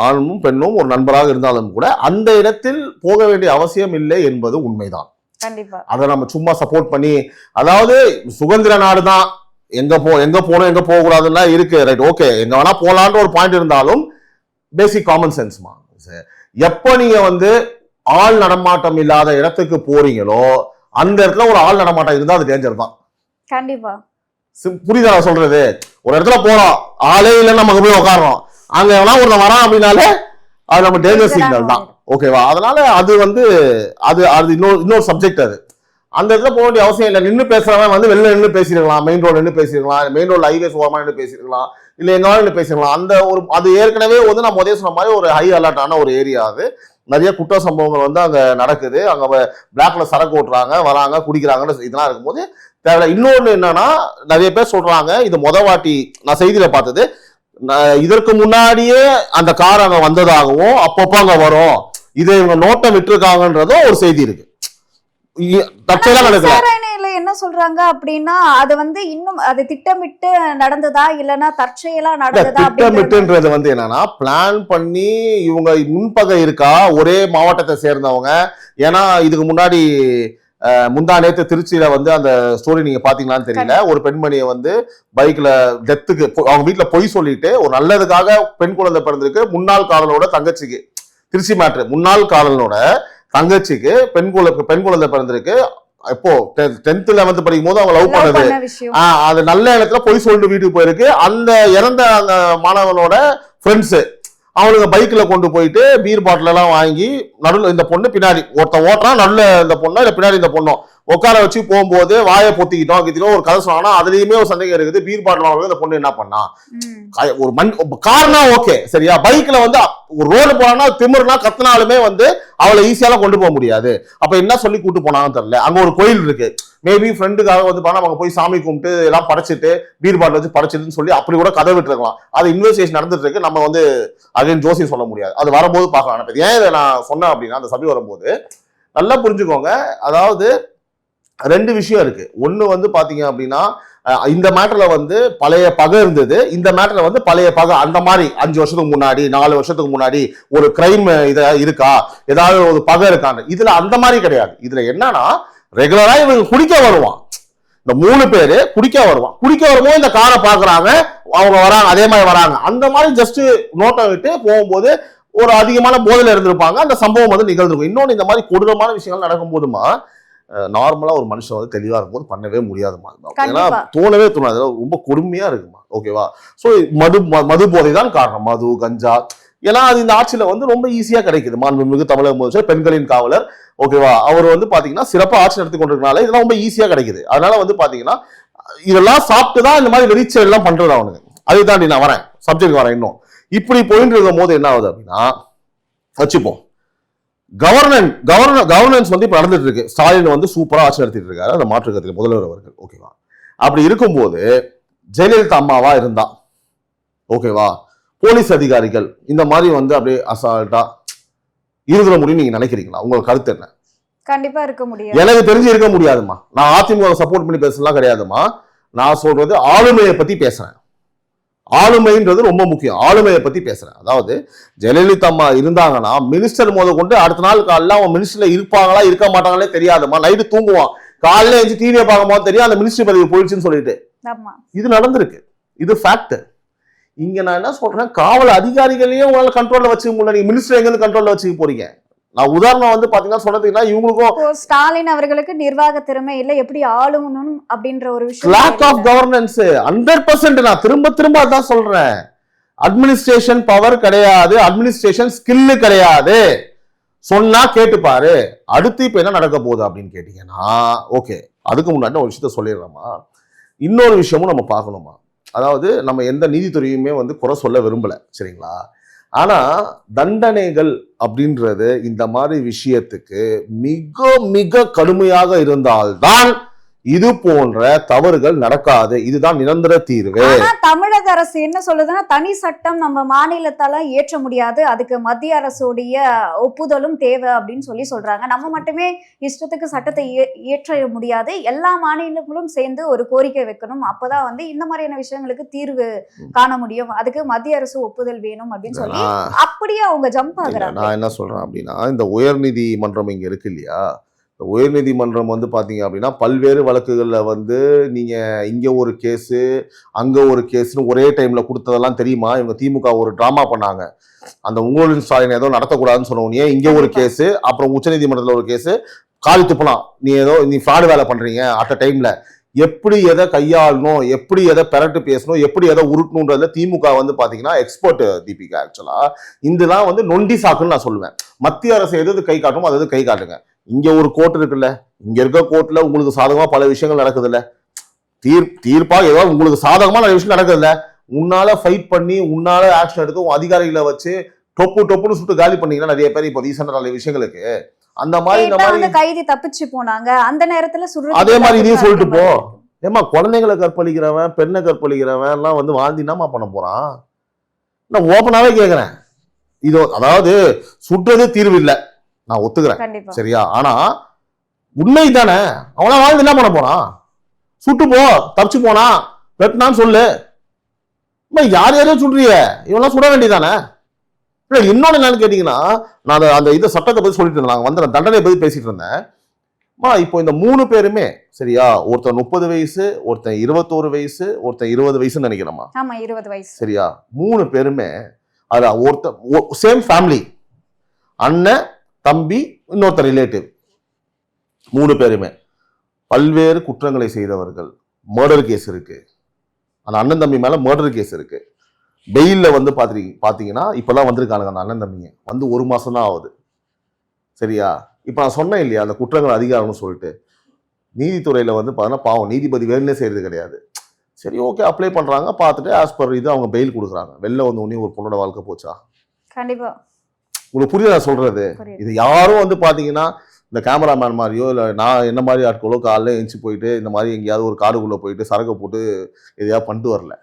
ஆணும் பெண்ணும் ஒரு நண்பராக இருந்தாலும் கூட அந்த இடத்தில் போக வேண்டிய அவசியம் இல்லை என்பது உண்மைதான். கண்டிப்பா அதை நம்ம சும்மா சப்போர்ட் பண்ணி, அதாவது சுதந்திர நாடுதான், எங்க போகணும் எங்க போக கூடாதுன்னா இருக்கு, ரைட், ஓகே, எங்க வேணா போலான்ற ஒரு பாயிண்ட் இருந்தாலும் பேசிக் காமன் சென்ஸ்மா. எப்போ நீங்க வந்து ஆள் நடமாட்டம் இல்லாத இடத்துக்கு போறீங்களோ அந்த இடத்துல ஒரு ஆள் நடமாட்டம் இருந்தா அது டேஞ்சர் தான். கண்டிப்பா புரியுதா சொல்றது? ஒரு இடத்துல போறோம், ஆளே இல்லைன்னு நமக்கு போய் உட்காரோம், அங்க எவனா ஒருத்தன் வரான் அப்படின்னாலே அது நம்ம டேஞ்சர் சிக்னல் தான். ஓகேவா? அதனால அது வந்து அது இன்னொரு சப்ஜெக்ட். அது அந்த இடத்துல போக வேண்டிய அவசியம் இல்லை. நின்று பேசுறவன் வந்து வெளில நின்று பேசிருக்கலாம், மெயின் ரோடு நின்று பேசிருக்கலாம், மெயின் ரோட்ல ஹைவேஸ் ஓரமா நின்று பேசிருக்கலாம், இல்ல எங்க நின்று பேசிருக்கலாம். அந்த அது ஏற்கனவே வந்து நான் முதல்ல சொன்ன மாதிரி ஒரு ஹை அலர்ட்டான ஒரு ஏரியா. அது நிறைய குற்ற சம்பவங்கள் வந்து அங்க நடக்குது. அங்க பிளாக்ல சரக்கு ஓட்டுறாங்க, வராங்க, குடிக்கிறாங்கன்னு இதெல்லாம் இருக்கும்போது தேவையில்ல. இன்னொன்னு என்னன்னா, நிறைய பேர் சொல்றாங்க, இது வாட்டி நான் செய்தியில பார்த்தது, இதற்கு முன்னாடியே அந்த கார் அங்க வந்ததாகவும் அப்பப்போ அங்க வரும், இதை இவங்க நோட்டம் விட்டுருக்காங்கன்றதும் ஒரு செய்தி இருக்கு. என்ன சொல்றாங்க அப்படின்னா, அது வந்து இன்னும் அது திட்டமிட்டு நடந்ததா இல்லைன்னா தற்செயலா நடந்ததா? திட்டமிட்டுன்றது வந்து என்னன்னா, பிளான் பண்ணி இவங்க முன்பகை இருக்கா ஒரே மாவட்டத்தை சேர்ந்தவங்க. ஏன்னா இதுக்கு முன்னாடி முந்தா நேத்து திருச்சியில வந்து அந்த ஸ்டோரி நீங்க பாத்தீங்களான்னு தெரியல, ஒரு பெண்மணியை வந்து பைக்ல டெத்துக்கு அவங்க வீட்டுல பொய் சொல்லிட்டு ஒரு நல்லதுக்காக பெண் குழந்தை பிறந்திருக்கு, முன்னாள் காதலோட தங்கச்சிக்கு, திருச்சி மேட்ரு, முன்னாள் காதலனோட தங்கச்சிக்கு பெண் குழந்தை பிறந்திருக்கு. இப்போ 10th 11th படிக்கும் போது அவங்க லவ் பண்ணது, அது நல்ல இடத்துல பொய் சொல்லிட்டு வீட்டுக்கு போயிருக்கு. அந்த இறந்த அந்த மாணவனோட ஃப்ரெண்ட்ஸ் அவனுக்கு பைக்ல கொண்டு போயிட்டு பீர் பாட்டில் எல்லாம் வாங்கி நடுவில் இந்த பொண்ணு பின்னாடி ஒருத்தன் ஓட்டுறான், நடுவில் இந்த பொண்ணு இல்ல பின்னாடி இந்த பொண்ணும் உட்கார வச்சு போகும்போது வாயை பொத்திக்கிட்டோம் ஒரு கதை சொன்னா அதுலயுமே ஒரு சந்தேகம் இருக்குது. பீர் பாட்டில் வாங்க இந்த பொண்ணு என்ன பண்ணா, ஒரு கார்னா ஓகே சரியா, பைக்ல வந்து ஒரு ரோடு போனா திமிர்னா கத்தினாலுமே வந்து அவளை ஈஸியாலாம் கொண்டு போக முடியாது. அப்ப என்ன சொல்லி கூட்டு போனாங்கன்னு தெரியல. அங்க ஒரு கோயில் இருக்கு, மேபி ஃப்ரெண்டுக்காக வந்து பண்ணா அவங்க போய் சாமி கும்பிட்டு எல்லாம் படைச்சிட்டு பீர் பாட்டில் வச்சு படைச்சிட்டுன்னு சொல்லி அப்படி கூட கதை விட்டுருக்கலாம். அது இன்வெஸ்டிகேஷன் நடந்துட்டு இருக்கு, நம்ம வந்து அகைன் ஜோசியம் சொல்ல முடியாது, அது வரும்போது பார்க்கலாம். ஏன் இதை நான் சொன்னேன் அப்படின்னா, அந்த சபை வரும்போது நல்லா புரிஞ்சுக்கோங்க. அதாவது 2 விஷயம் இருக்கு. ஒண்ணு வந்து பாத்தீங்க அப்படின்னா, இந்த மேட்டர்ல வந்து பழைய பகை இருந்தது, இந்த மேட்டர்ல வந்து பழைய பகை அந்த மாதிரி 5 வருஷத்துக்கு முன்னாடி 4 வருஷத்துக்கு முன்னாடி ஒரு கிரைம் இத இருக்கா, ஏதாவது ஒரு பகை இருக்கான்னு. இதுல அந்த மாதிரி கிடையாது. இதுல என்னன்னா, ரெகுலரா இவங்க குடிக்க வருவான், இந்த 3 பேரு குடிக்க வரும்போது இந்த காரை பாக்குறாங்க, அவங்க வராங்க, அதே மாதிரி வராங்க, அந்த மாதிரி ஜஸ்ட் நோட்டை விட்டு போகும்போது ஒரு அதிகமான போதையில இருந்திருப்பாங்க, அந்த சம்பவம் வந்து நிகழ்ந்திருக்கும். இன்னொன்னு, இந்த மாதிரி கொடூரமான விஷயங்கள் நடக்கும் போதுமா நார்மலா ஒரு மனுஷன் வந்து தெளிவா இருக்கும்போது பண்ணவே முடியாதுமா. ஏன்னா கண்டிப்பா தோணவே தோணாது, ரொம்ப கொடுமையா இருக்குமா. ஓகேவா? ஸோ மது போதை தான் காரணம், மது கஞ்சா. ஏன்னா அது இந்த ஆட்சியில வந்து ரொம்ப ஈஸியா கிடைக்குது. மாண்புமிகு தமிழக முதலமைச்சர் பெண்களின் காவலர், ஓகேவா, அவர் வந்து பாத்தீங்கன்னா சிறப்பா ஆட்சி நடத்தி கொண்டிருக்கனால இதெல்லாம் ரொம்ப ஈஸியா கிடைக்குது. அதனால வந்து பாத்தீங்கன்னா இதெல்லாம் சாப்பிட்டுதான் இந்த மாதிரி வெறிச்சல் எல்லாம் பண்றது அவனுக்கு. அதை தாண்டி நான் வரேன், சப்ஜெக்ட் வரேன். இன்னும் இப்படி போயிட்டு இருக்கும் போது என்ன ஆகுது அப்படின்னா, வச்சுப்போம் கவர்னன்ஸ் வந்து இப்ப நடந்துட்டு இருக்கு. ஸ்டாலின் வந்து சூப்பரா ஆட்சி நடத்திட்டு இருக்காரு, அந்த மாற்றுக்கத்தில் முதல்வர் அவர்கள். ஓகேவா? அப்படி இருக்கும்போது ஜெயலலிதா அம்மாவா இருந்தா, ஓகேவா, போலீஸ் அதிகாரிகள் இந்த மாதிரி வந்து அப்படியே அசால்ட்டா இருக்கிற முடியும் நீங்க நினைக்கிறீங்களா? உங்களுக்கு கருத்து என்ன? கண்டிப்பா இருக்க முடியாது. எனக்கு தெரிஞ்சு இருக்க முடியாதுமா. நான் அதிமுக சப்போர்ட் பண்ணி பேசலாம் கிடையாதுமா. நான் சொல்றது ஆளுமையை பத்தி பேசுறேன். ஆளுமைன்றது ரொம்ப முக்கியம். ஆளுமையை பத்தி பேசுறேன். அதாவது ஜெயலலிதா அம்மா இருந்தாங்கன்னா மினிஸ்டர் முத கொண்டு அடுத்த நாள் காலைல அவன் மினிஸ்டர்ல இருப்பாங்களா இருக்க மாட்டாங்களே தெரியாதுமா. நைட்டு தூங்குவான், காலையில எழுந்து டிவியை பார்க்கும்போது தெரியும் அந்த மினிஸ்டர் பதவி போயிடுச்சுன்னு சொல்லிட்டு. இது நடந்திருக்கு, இது ஃபேக்ட். இங்க நான் என்ன சொல்றேன், காவல் அதிகாரிகளையும் உங்களால கண்ட்ரோல்ல வச்சுக்க முடியல, நீங்க மினிஸ்டர் எங்க இருந்து கண்ட்ரோல்ல வச்சுக்க போறீங்க? நான் உதாரணம் வந்து பாத்தீங்கன்னா சொன்னதுன்னா இவங்களுக்கும் ஸ்டாலின் அவர்களுக்கு நிர்வாக திறமை இல்ல, எப்படி ஆளுங்கணும் அப்படின்ற ஒரு விஷயம், லேக் ஆஃப் கவர்னன்ஸ் 100%. நான் திரும்ப அதான் சொல்றேன், அட்மினிஸ்ட்ரேஷன் பவர் கிடையாது, அட்மினிஸ்ட்ரேஷன் ஸ்கில் கிடையாது. சொன்னா கேட்டு பாரு. அடுத்து இப்ப என்ன நடக்க போகுது அப்படின்னு கேட்டீங்கன்னா, ஓகே, அதுக்கு முன்னாடி ஒரு விஷயத்த சொல்லிடுறோமா. இன்னொரு விஷயமும் நம்ம பார்க்கணுமா. அதாவது நம்ம எந்த நீதித்துறையுமே வந்து குறை சொல்ல விரும்பல, சரிங்களா? ஆனா தண்டனைகள் அப்படின்றது இந்த மாதிரி விஷயத்துக்கு மிக மிக கடுமையாக இருந்தால்தான் இது போன்ற தவறுகள் நடக்காது. இதுதான் நிரந்தர தீர்வு. தமிழக அரசு என்ன சொல்லுதுன்னா, தனி சட்டம் நம்ம மாநிலத்தால ஏற்ற முடியாது, அதுக்கு மத்திய அரசுடைய ஒப்புதலும் தேவை அப்படின்னு சொல்றாங்க. நம்ம மட்டுமே இஷ்டத்துக்கு சட்டத்தை இயற்ற முடியாது, எல்லா மாநிலங்களும் சேர்ந்து ஒரு கோரிக்கை வைக்கணும், அப்பதான் வந்து இந்த மாதிரியான விஷயங்களுக்கு தீர்வு காண முடியும், அதுக்கு மத்திய அரசு ஒப்புதல் வேணும் அப்படின்னு சொல்லி அப்படியே அவங்க ஜம்ப் ஆகுறாங்க. நான் என்ன சொல்றேன் அப்படின்னா, இந்த உயர்நீதிமன்றம் இங்க இருக்கு இல்லையா, உயர்நீதிமன்றம் வந்து பாத்தீங்க அப்படின்னா பல்வேறு வழக்குகள்ல வந்து நீங்க இங்க ஒரு கேஸு அங்க ஒரு கேஸ்னு ஒரே டைம்ல கொடுத்ததெல்லாம் தெரியுமா? இவங்க திமுக ஒரு டிராமா பண்ணாங்க. அந்த உங்களின் ஸ்டாலின் ஏதோ நடத்தக்கூடாதுன்னு சொன்னோன்னே இங்க ஒரு கேஸ், அப்புறம் உச்சநீதிமன்றத்துல ஒரு கேஸ், காலி துப்பலாம், நீ ஃப்ராடு வேலை பண்றீங்க அட் அ டைம்ல. எப்படி எதை கையாளணும், எப்படி எதை பெரட்டு பேசணும், எப்படி எதை உருட்டணுன்றதுல திமுக வந்து பாத்தீங்கன்னா எக்ஸ்பர்ட். தீபிகா ஆக்சுவலா இதெல்லாம் வந்து நொண்டி சாக்குன்னு நான் சொல்லுவேன். மத்திய அரசு எது கை காட்டணும் அதாவது கை காட்டுங்க. இங்க ஒரு கோர்ட் இருக்குல்ல, இங்க இருக்க கோர்ட்ல உங்களுக்கு சாதகமா பல விஷயங்கள் நடக்குது இல்ல, தீர்ப்பா ஏதோ உங்களுக்கு சாதகமா நிறைய விஷயம் நடக்குது இல்ல, உன்னால ஃபைட் பண்ணி உன்னால ஆக்ஷன் எடுத்து உன் அதிகாரிகளை வச்சு டொப்புன்னு சுட்டு காலி பண்ணீங்கன்னா நிறைய பேர் இப்போ ரீசெண்டா நிறைய விஷயங்களுக்கு அந்த மாதிரி இந்த மாதிரி கைதி தப்பிச்சு போனாங்க, அந்த நேரத்துல அதே மாதிரி இதையும் சொல்லிட்டு போ. ஏமா குழந்தைங்களை கற்பழிக்கிறவன் பெண்ணை கற்பழிக்கிறவன் எல்லாம் வந்து வாழ்ந்து என்னமா பண்ண போறான்? நான் ஓப்பனாவே கேக்குறேன். இது அதாவது சுடுறது தீர்வு இல்லை, நான் ஒத்துக்கிறேன், சரியா? ஆனா உண்மை தானே, அவனா வாழ்ந்து என்ன பண்ண போறான்? சுட்டு போ, தப்பிச்சு போனா வெட்டினான்னு சொல்லு. யார் யாரையும் சுடுறிய, இவெல்லாம் சுட வேண்டியதானே? இன்னொன்னு என்னன்னு கேட்டீங்கன்னா, நான் அந்த இந்த சட்டத்தை பத்தி சொல்லிட்டு இருந்தேன், நாங்க வந்து தண்டனை பத்தி பேசிட்டு இருந்தேன். இப்போ இந்த 3 பேருமே சரியா, ஒருத்தன் 30 வயசு, ஒருத்தன் 21 வயசு, ஒருத்தன் 20 வயசுன்னு நினைக்கிறேமா, 20 வயசு, சரியா? 3 பேருமே அது ஒருத்தன் சேம் ஃபேமிலி, அண்ணன் தம்பி இன்னொருத்தர் ரிலேட்டிவ், 3 பேருமே பல்வேறு குற்றங்களை செய்தவர்கள். மர்டர் கேஸ் இருக்கு, அந்த அண்ணன் தம்பி மேல மர்டர் கேஸ் இருக்கு. பெயில்ல வந்து பாத்தீங்கன்னா இப்பெல்லாம் வந்திருக்காங்க அந்த அண்ணன் தம்பிங்க வந்து 1 மாசம் தான் ஆகுது, சரியா? இப்ப நான் சொன்னேன் இல்லையா அந்த குற்றங்கள் அதிகாரம்னு சொல்லிட்டு, நீதித்துறையில வந்து பாத்தீங்கன்னா பாவம் நீதிபதி வேலையே செய்யறது கிடையாது. சரி ஓகே அப்ளை பண்றாங்க, பார்த்துட்டு ஆஸ் பர் இது அவங்க பெயில் கொடுக்குறாங்க. வெளில வந்து உடனே ஒரு பொண்ணோட வாழ்க்கை போச்சா? கண்டிப்பா. உங்களுக்கு புரியுதா சொல்றது? இது யாரும் வந்து பாத்தீங்கன்னா இந்த கேமராமேன் மாதிரியோ இல்ல நான் என்ன மாதிரி ஆட்களோ காலைல எழுந்து போயிட்டு இந்த மாதிரி எங்கேயாவது ஒரு காடுக்குள்ள போயிட்டு சரக்கு போட்டு எதையாவது பண்ணிட்டு வரல.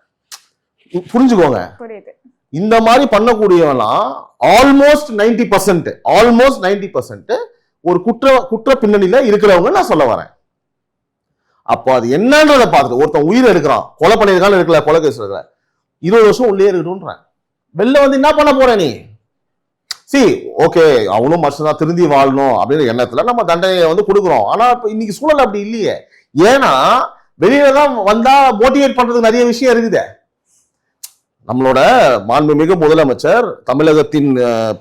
புரிஞ்சுக்கோங்க, இந்த மாதிரி பண்ணக்கூடியவெல்லாம் ஆல்மோஸ்ட் 90% ஒரு குற்ற பின்னணியில இருக்கிறவங்க நான் சொல்ல வரேன். அப்போ அது என்னன்றதை பார்த்துட்டு ஒருத்தன் உயிரை எடுக்கிறான், கொலை பண்ணியிருக்கான்னு இருக்கல, கொலை கேஸ் இருக்கல, 20 வருஷம் உள்ளே இருக்கட்டும்ன்றேன். வெளில வந்து என்ன பண்ண போற நீ? ஓகே அவனும் மனுஷன் திருந்தி வாழணும் அப்படின்ற எண்ணத்துல நம்ம தண்டனையை வந்து கொடுக்குறோம். ஆனா இப்ப இன்னைக்கு சூழல் அப்படி இல்லையே. ஏன்னா வெளியில தான் வந்தா மோட்டிவேட் பண்றதுக்கு நிறைய விஷயம் இருக்குது. நம்மளோட மாண்புமிகு முதலமைச்சர், தமிழகத்தின்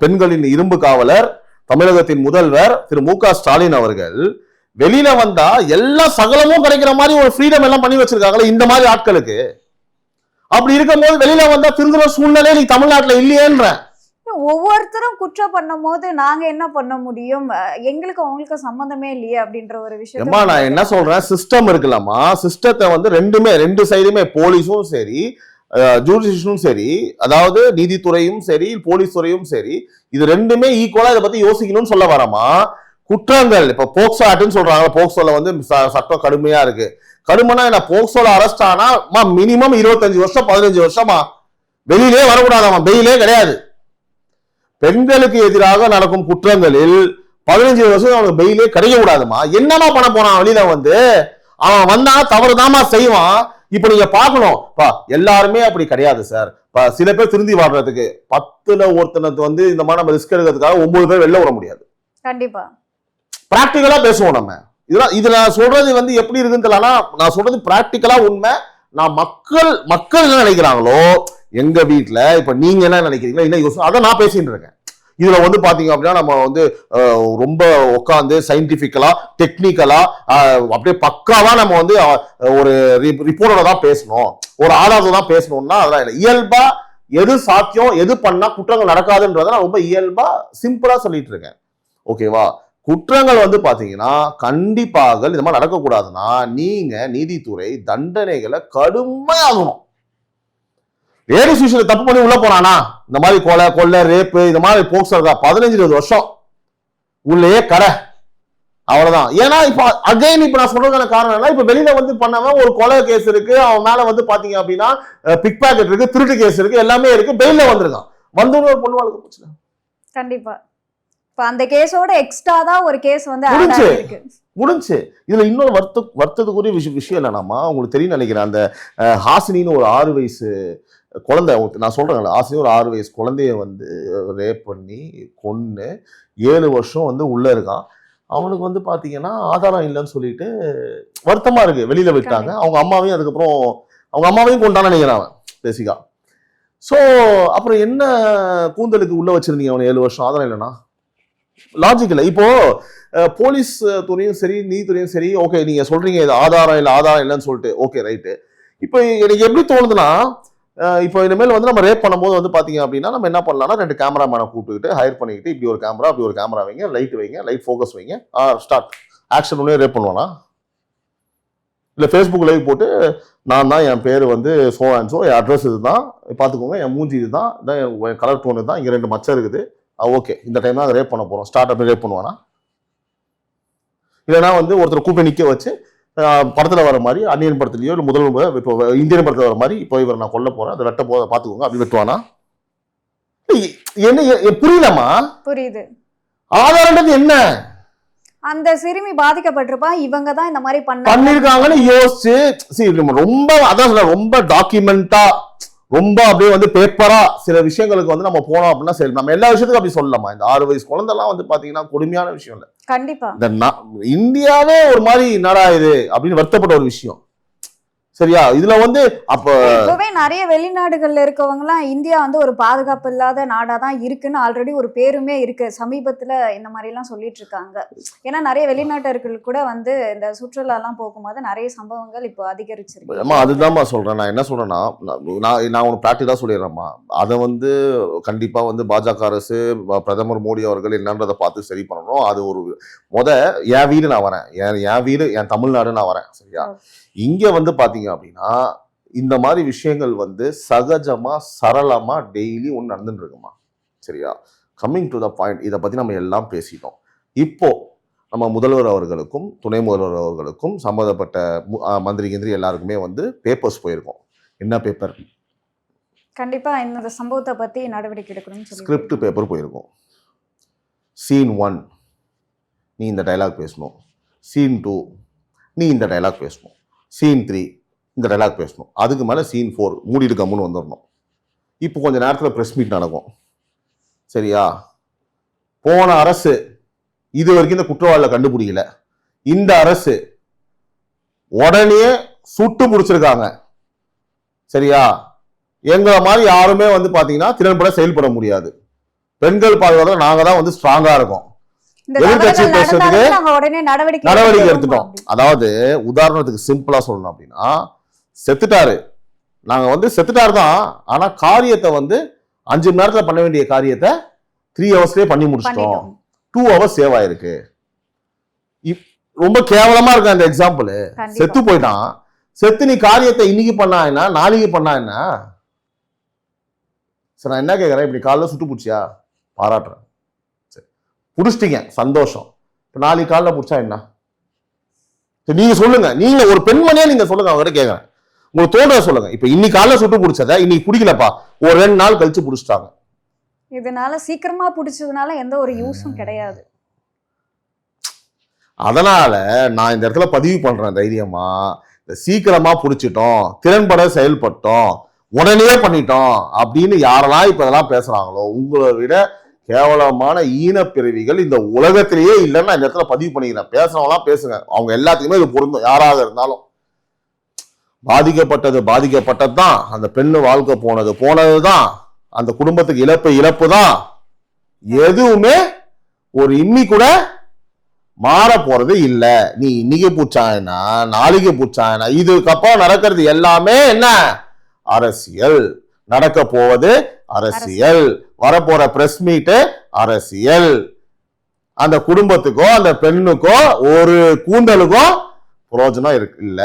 பெண்களின் இரும்பு காவலர், தமிழகத்தின் முதல்வர் திரு மு க ஸ்டாலின் அவர்கள் வெளியில வந்தா எல்லா சகலமும் கிடைக்கிற மாதிரி ஒரு ஃப்ரீடம் எல்லாம் பண்ணி வச்சிருக்காங்களே இந்த மாதிரி ஆட்களுக்கு. அப்படி இருக்கும் போது வெளியில வந்தா திருந்துற சூழ்நிலை நீ தமிழ்நாட்டுல இல்லையேன்ற. ஒவ்வொருத்தரும் குற்றம் பண்ணும் போது நாங்க என்ன பண்ண முடியும், எங்களுக்கு அவங்களுக்கு சம்பந்தமே இல்லையே அப்படின்ற ஒரு விஷயம். நான் என்ன சொல்றேன், சிஸ்டம் இருக்குல்லம்மா, சிஸ்டத்தை வந்து ரெண்டு சைடுமே, போலீஸும் சரி ஜுடிஷியலும் சரி, அதாவது நீதித்துறையும் சரி போலீஸ் துறையும் சரி, இது ரெண்டுமே ஈக்குவலா இதை பத்தி யோசிக்கணும்னு சொல்ல வரமா. குற்றங்கள் இப்ப போக்சோ ஆக்ட்னு சொல்றாங்க, போக்சோல வந்து சட்டம் கடுமையா இருக்கு. கடுமைனா என்ன, போக்சோல அரெஸ்ட் ஆனா மினிமம் 25 வருஷம் 15 வருஷமா வெளியிலே வரக்கூடாதாமா, பெயிலே கிடையாது. பெண்களுக்கு எதிராக நடக்கும் குற்றங்களில் 15 வருஷம் அவனுக்கு பெயிலே கிடைக்க கூடாதுமா. என்னமா பண்ண போனான் வெளியில வந்து, அவன் வந்தா தவறுதாமா செய்வான். இப்ப நீங்க பாக்கணும், எல்லாருமே அப்படி கிடையாது சார். சில பேர் திருந்தி வாழ்றதுக்கு 10ல ஒருத்தனத்து வந்து இந்த மாதிரி நம்ம ரிஸ்க் எடுக்கிறதுக்காக 9 பேர் வெளில விட முடியாது. கண்டிப்பா பிராக்டிகலா பேசுவோம் நம்ம. இது நான் சொல்றது வந்து எப்படி இருக்குன்னு தெரியலனா, நான் சொல்றது பிராக்டிகலா உண்மை. நான் மக்கள் என்ன நினைக்கிறாங்களோ, எங்க வீட்டுல இப்ப நீங்க என்ன நினைக்கிறீங்களோ என்ன யோசனை, அதை நான் பேசிட்டு இருக்கேன். இதுல வந்து பாத்தீங்க அப்படின்னா நம்ம வந்து ரொம்ப உட்காந்து சயின்டிபிக்கலா டெக்னிக்கலா அப்படியே பக்காவா நம்ம வந்து ஒரு ரிப்போர்ட்டோட தான் பேசணும், ஒரு ஆதாரத்தை தான் பேசணும்னா அதெல்லாம் இல்லை. இயல்பா எது சாத்தியம், எது பண்ணா குற்றங்கள் நடக்காதுன்றத நான் ரொம்ப இயல்பா சிம்பிளா சொல்லிட்டு இருக்கேன். ஓகேவா? குற்றங்கள் வந்து பாத்தீங்கன்னா கண்டிப்பாக இந்த மாதிரி நடக்கக்கூடாதுன்னா நீங்க நீதித்துறை தண்டனைகளை கடுமையாகணும். லேடிஸ் விஷயத்துல தப்பு பண்ணி உள்ள போனானா, இந்த மாதிரி கொலை ரேப்பு இந்த மாதிரி போக்சோ இருக்கா, 15-20 வருஷம் உள்ளே கடை, அவ்வளவுதான். ஏன்னா இப்ப அகைன் இப்ப நான் சொல்றதுக்கான காரணம் என்ன, இப்ப வெளியில வந்து பண்ணவன் ஒரு கொலை கேஸ் இருக்கு, அவன் மேல வந்து பாத்தீங்க அப்படின்னா பிக் பாக்கெட் இருக்கு, திருட்டு கேஸ் இருக்கு, எல்லாமே இருக்கு, பெயில்ல வந்திருக்கான். வந்து ஒரு பொண்ணு வாழ்க்கை போச்சு. கண்டிப்பா அந்த கேஸோட எக்ஸ்ட்ரா தான் ஒரு கேஸ் வந்து முடிஞ்சு. இதுல இன்னொரு வருத்தத்துக்குரிய விஷயம் என்னன்னா, உங்களுக்கு தெரியும் நினைக்கிறேன், அந்த ஹாசினின்னு ஒரு 6 வயசு குழந்தை, நான் சொல்றேன், ஹாசினி ஒரு 6 வயசு குழந்தைய வந்து ரேப் பண்ணி கொன்னு 7 வருஷம் வந்து உள்ள இருக்கான். அவனுக்கு வந்து பாத்தீங்கன்னா ஆதாரம் இல்லைன்னு சொல்லிட்டு வருத்தமா இருக்கு, வெளியில விட்டாங்க. அவங்க அம்மாவையும் அதுக்கப்புறம் அவங்க அம்மாவையும் கொண்டான்னு நினைக்கிறான் பேசிக்கா. சோ அப்புறம் என்ன கூந்தலுக்கு உள்ள வச்சிருந்தீங்க அவனை 7 வருஷம், ஆதாரம் இல்லைன்னா லாஜிக் இல்லை. இப்போ போலீஸ் துறையும் சரி நீதித்துறையும் சரி, ஓகே நீங்க சொல்றீங்க இது ஆதாரம் இல்லைன்னு சொல்லிட்டு, ஓகே ரைட்டு. இப்போ எனக்கு எப்படி தோணுதுன்னா, இப்போ இனிமேல் வந்து நம்ம ரேப் பண்ணும்போது வந்து பாத்தீங்க அப்படின்னா நம்ம என்ன பண்ணலாம்னா 2 கேமராமேனை கூப்பிட்டுக்கிட்டு ஹையர் பண்ணிக்கிட்டு, இப்படி ஒரு கேமரா அப்படி ஒரு கேமரா வைங்க, லைட் ஃபோக்கஸ் வைங்க, ஸ்டார்ட் ஆக்ஷன் ஒன்னே ரேப் பண்ணுவானா? இல்ல ஃபேஸ்புக் லைவ் போட்டு நான் தான், என் பேர் வந்து so and so, N address இதுதான், பாத்துக்கோங்க, என் மூஞ்சி இதுதான், என் கலர் டோன் இதுதான், இங்க 2 மச்சம் இருக்குது, ஓகே இந்த டைம் தான் ரேப் பண்ண போறோம், ஸ்டார்ட் அப்படி ரேப் பண்ணுவானா? இல்லைன்னா வந்து ஒருத்தர் கூப்பிட்டு நிக்க வச்சு படத்துல வர மாதிரி, அந்நியன் படத்துலயோ இல்லை முதல்வர் இப்போ இந்தியன் படத்துல வர மாதிரி, இப்போ இவர் நான் கொல்ல போறேன், அதை வெட்ட போத பாத்துக்கோங்க அப்படி வெட்டுவானா? என்ன புரியலமா? புரியுது. ஆதாரம் என்ன? அந்த சிறுமி பாதிக்கப்பட்டிருப்பா, இவங்க தான் இந்த மாதிரி பண்ணிருக்காங்கன்னு யோசிச்சு ரொம்ப, அதான் சொல்ல, ரொம்ப டாக்குமெண்டா ரொம்ப அப்படியே வந்து பேப்பரா சில விஷயங்களுக்கு வந்து நம்ம போனோம் அப்படின்னா சரி, நம்ம எல்லா விஷயத்துக்கும் அப்படி சொல்லலாமா? இந்த 6 வயசு குழந்தை எல்லாம் வந்து பாத்தீங்கன்னா கொடுமையான விஷயம் இல்ல. கண்டிப்பா இந்தியாவே ஒரு மாதிரி என்னடா இது அப்படின்னு வருத்தப்பட்ட ஒரு விஷயம். சரியா? இதுல வந்து அப்பவே நிறைய வெளிநாடுகள்ல இருக்கவங்க எல்லாம் இந்தியா வந்து ஒரு பாதுகாப்பு இல்லாத நாடாதான் இருக்குன்னு ஆல்ரெடி ஒரு பேருமே இருக்கு. சமீபத்துல இந்த மாதிரி எல்லாம் சொல்லிட்டு இருக்காங்க. ஏன்னா நிறைய வெளிநாட்டர்கள் கூட வந்து இந்த சுற்றுலா எல்லாம் போகும்போது நிறைய சம்பவங்கள் இப்போ அதிகரிச்சிருக்கு. அதுதான் சொல்றேன். நான் என்ன சொல்றேன்னா, நான் ஒன்று பிராக்டிகலா சொல்லிடுறேம்மா, அதை வந்து கண்டிப்பா வந்து பாஜக அரசு பிரதமர் மோடி அவர்கள் என்னன்றதை பார்த்து சரி பண்ணணும். அது ஒரு என் வீடு நான் வரேன், என் வீடு என் தமிழ்நாடு நான் வரேன். சரியா? இங்க வந்து பாத்தீங்க அப்படின்னா இந்த மாதிரி விஷயங்கள் வந்து சகஜமா சரளமா டெய்லி ஒன்று நடந்துட்டு இருக்குமா. சரியா? கம்மிங் டு த பாயிண்ட், இதை பத்தி நம்ம எல்லாம் பேசிட்டோம். இப்போ நம்ம முதல்வர் அவர்களுக்கும் துணை முதல்வர் அவர்களுக்கும் சம்பந்தப்பட்ட மந்திரி கிந்திரி எல்லாருக்குமே வந்து பேப்பர்ஸ் போயிருக்கோம். என்ன பேப்பர்? கண்டிப்பா இந்த சம்பவத்தை பத்தி நடவடிக்கை எடுக்கணும். ஸ்கிரிப்ட் பேப்பர் போயிருக்கோம். சீன் 1 நீ இந்த டைலாக் பேசணும், சீன் 2 நீ இந்த டைலாக் பேசணும், சீன் 3 இந்த டைலாக் பேசணும், அதுக்கு மேலே சீன் 4 மூடிட்டு கம்முன்னு வந்துடணும். இப்போ கொஞ்ச நேரத்தில் ப்ரெஸ் மீட் நடக்கும். சரியா? போன அரசு இது வரைக்கும் இந்த குற்றவாளியை கண்டுபிடிக்கல, இந்த அரசு உடனே சுட்டு முடிச்சிருக்காங்க. சரியா? எங்களை மாதிரி யாருமே வந்து பாத்தீங்கன்னா திறன்பட செயல்பட முடியாது. பெண்கள் பாதுகாப்பு நாங்க தான் வந்து ஸ்ட்ராங்கா இருக்கோம். எதிர்கட்சி பேசுறதுக்கு நடவடிக்கை எடுத்துட்டோம். எடுத்துட்டோம். அதாவது உதாரணத்துக்கு சிம்பிளா சொல்லணும் அப்படின்னா, செத்துட்டாரு, நாங்க வந்து செத்துட்டாரு தான், ஆனா காரியத்தை வந்து 5 மணி நேரத்துல பண்ண வேண்டிய காரியத்தை 3 ஹவர்ஸ்லயே பண்ணி முடிச்சிட்டோம், 2 ஹவர்ஸ் சேவ் ஆயிருக்கு. ரொம்ப கேவலமா இருக்கு அந்த எக்ஸாம்பிள். செத்து போயிட்டான், செத்து நீ காரியத்தை இன்னைக்கு பண்ணா என்ன, நாளைக்கு பண்ணா என்ன? சரி, நான் என்ன கேட்கறேன், இப்படி காலைல சுட்டு பிடிச்சியா, பாராட்டுறேன், சரி பிடிச்சிட்டீங்க, சந்தோஷம். இப்போ நாளைக்கு காலைல பிடிச்சா என்ன? நீங்க சொல்லுங்க, நீங்க ஒரு பெண்மணியா நீங்க சொல்லுங்க, அவங்ககிட்ட கேட்கறேன், உங்களுக்கு தோணுத சொல்லுங்க. இப்ப இன்னைக்கு காலைல சுட்டு பிடிச்சத இன்னைக்கு பிடிக்கலப்பா, ஒரு 2 நாள் கழிச்சு பிடிச்சிட்டாங்க, இதனால சீக்கிரமா பிடிச்சதுனால எந்த ஒரு யூஸும் கிடையாது. அதனால நான் இந்த இடத்துல பதிவு பண்றேன் தைரியமா, சீக்கிரமா பிடிச்சிட்டோம், திறன்பட செயல்பட்டோம், உடனே பண்ணிட்டோம் அப்படின்னு யாரெல்லாம் இப்ப இதெல்லாம் பேசுறாங்களோ, உங்களை விட கேவலமான ஈனப்பிறவிகள் இந்த உலகத்திலேயே இல்லைன்னு இந்த இடத்துல பதிவு பண்ணிக்கிறேன். பேசுறவங்களாம் பேசுங்க, அவங்க எல்லாத்துக்குமே இது பொருந்தும், யாராக இருந்தாலும். பாதிக்கப்பட்டது தான், அந்த பெண்ணு வாழ்க்கை போனதுதான், அந்த குடும்பத்துக்கு இழப்பு தான். எதுவுமே ஒரு இம்மி கூட மாற போறது இல்ல. நீ இன்னைக்கு பூச்சாயினா நாளைக்கு பூச்சாயினா, இதுக்கப்புறம் நடக்கிறது எல்லாமே என்ன? அரசியல். நடக்க போவது அரசியல், வரப்போற பிரஸ் மீட் அரசியல். அந்த குடும்பத்துக்கோ அந்த பெண்ணுக்கோ ஒரு கூந்தலுக்கோ பிரயோஜனம் இருக்கு இல்ல.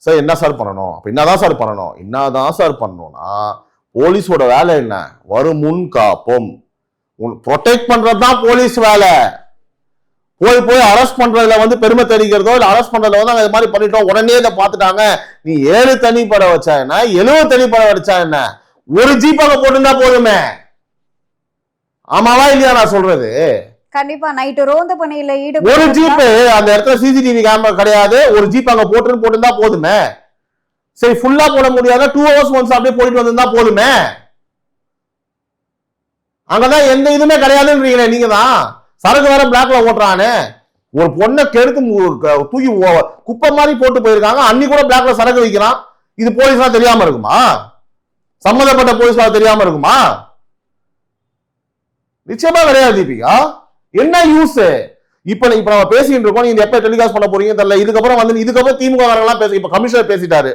சார் என்ன சார் பண்ணணும்? என்னதான் சார் பண்ணணும்னா, போலீஸோட வேலை என்ன? வரும் முன் காப்போம், ப்ரொடெக்ட் பண்றதுதான் போலீஸ் வேலை. போய் அரெஸ்ட் பண்றதுல வந்து பெருமை தெரிகிறதோ இல்ல அரெஸ்ட் பண்றதுல வந்து இது மாதிரி பண்ணிட்டோம் உடனே இதை பார்த்துட்டாங்க. நீ 7 தனிப்பட வச்சா என்ன, 70 தனிப்பட வச்சா என்ன, ஒரு ஜீப் அங்க போட்டுருந்தா போதுமே. ஆமாவா இல்லையா நான் சொல்றது? கண்டிப்பா நைட் ரோந்து பணியில ஒரு ஜீப் அந்த இடத்துல சிசிடிவி கேமரா கிடையாது, ஒரு ஜீப் அங்க போட்டுருந்தா போதுமே. சரி, ஃபுல்லா போட முடியாத 2 hours ஒன்ஸ் அப்படியே போயிட்டு வந்திருந்தா போதுமே. அங்கதான் எந்த இதுவுமே கிடையாதுன்றீங்களே நீங்க தான். சரக்கு வேற பிளாக்ல ஓட்டுறானே, ஒரு பொண்ணை கெடுத்து தூக்கி குப்பை மாதிரி போட்டு போயிருக்காங்க, அன்னி கூட பிளாக்ல சரக்கு வைக்கிறான். இது போலீஸ்லாம் தெரியாம இருக்குமா? சம்பந்தப்பட்ட போலீஸ்லாம் தெரியாம இருக்குமா? நிச்சயமா கிடையாது தீபிகா. என்ன யூஸ்? இப்ப நம்ம பேசிட்டு இருக்கோம், நீங்க எப்ப டெலிகாஸ்ட் பண்ண போறீங்க தெரியல. இதுக்கப்புறம் திமுக எல்லாம் பேச, இப்ப கமிஷனர் பேசிட்டாரு.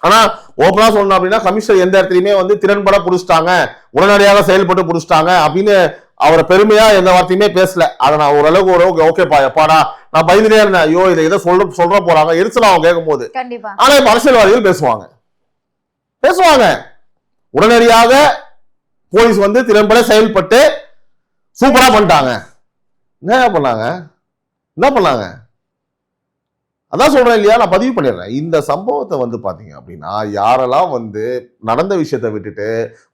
ஆனா ஓப்பனா சொல்லணும் அப்படின்னா, கமிஷனர் எந்த இடத்துலயுமே வந்து திறன்பட புடிச்சிட்டாங்க, உடனடியாக செயல்பட்டு புடிச்சிட்டாங்க அப்படின்னு அவரை பெருமையா எந்த வார்த்தையுமே பேசல. அதை நான் ஓரளவுக்கு ஓகேப்பா எப்பாடா நான் பயந்துட்டே இருந்தேன், ஐயோ இதை எதை சொல்ற போறாங்க எரிச்சலா அவங்க கேட்கும் போது. ஆனா இப்ப அரசியல்வாதிகள் பேசுவாங்க உடனடியாக போலீஸ் வந்து திறன்பட செயல்பட்டு சூப்பரா பண்ணிட்டாங்க. என்ன பண்ணாங்க? அதான் சொல்றேன் இல்லையா, நான் பதிவு பண்ணிடுறேன். இந்த சம்பவத்தை வந்து பாத்தீங்க அப்படின்னா, யாரெல்லாம் வந்து நடந்த விஷயத்த விட்டுட்டு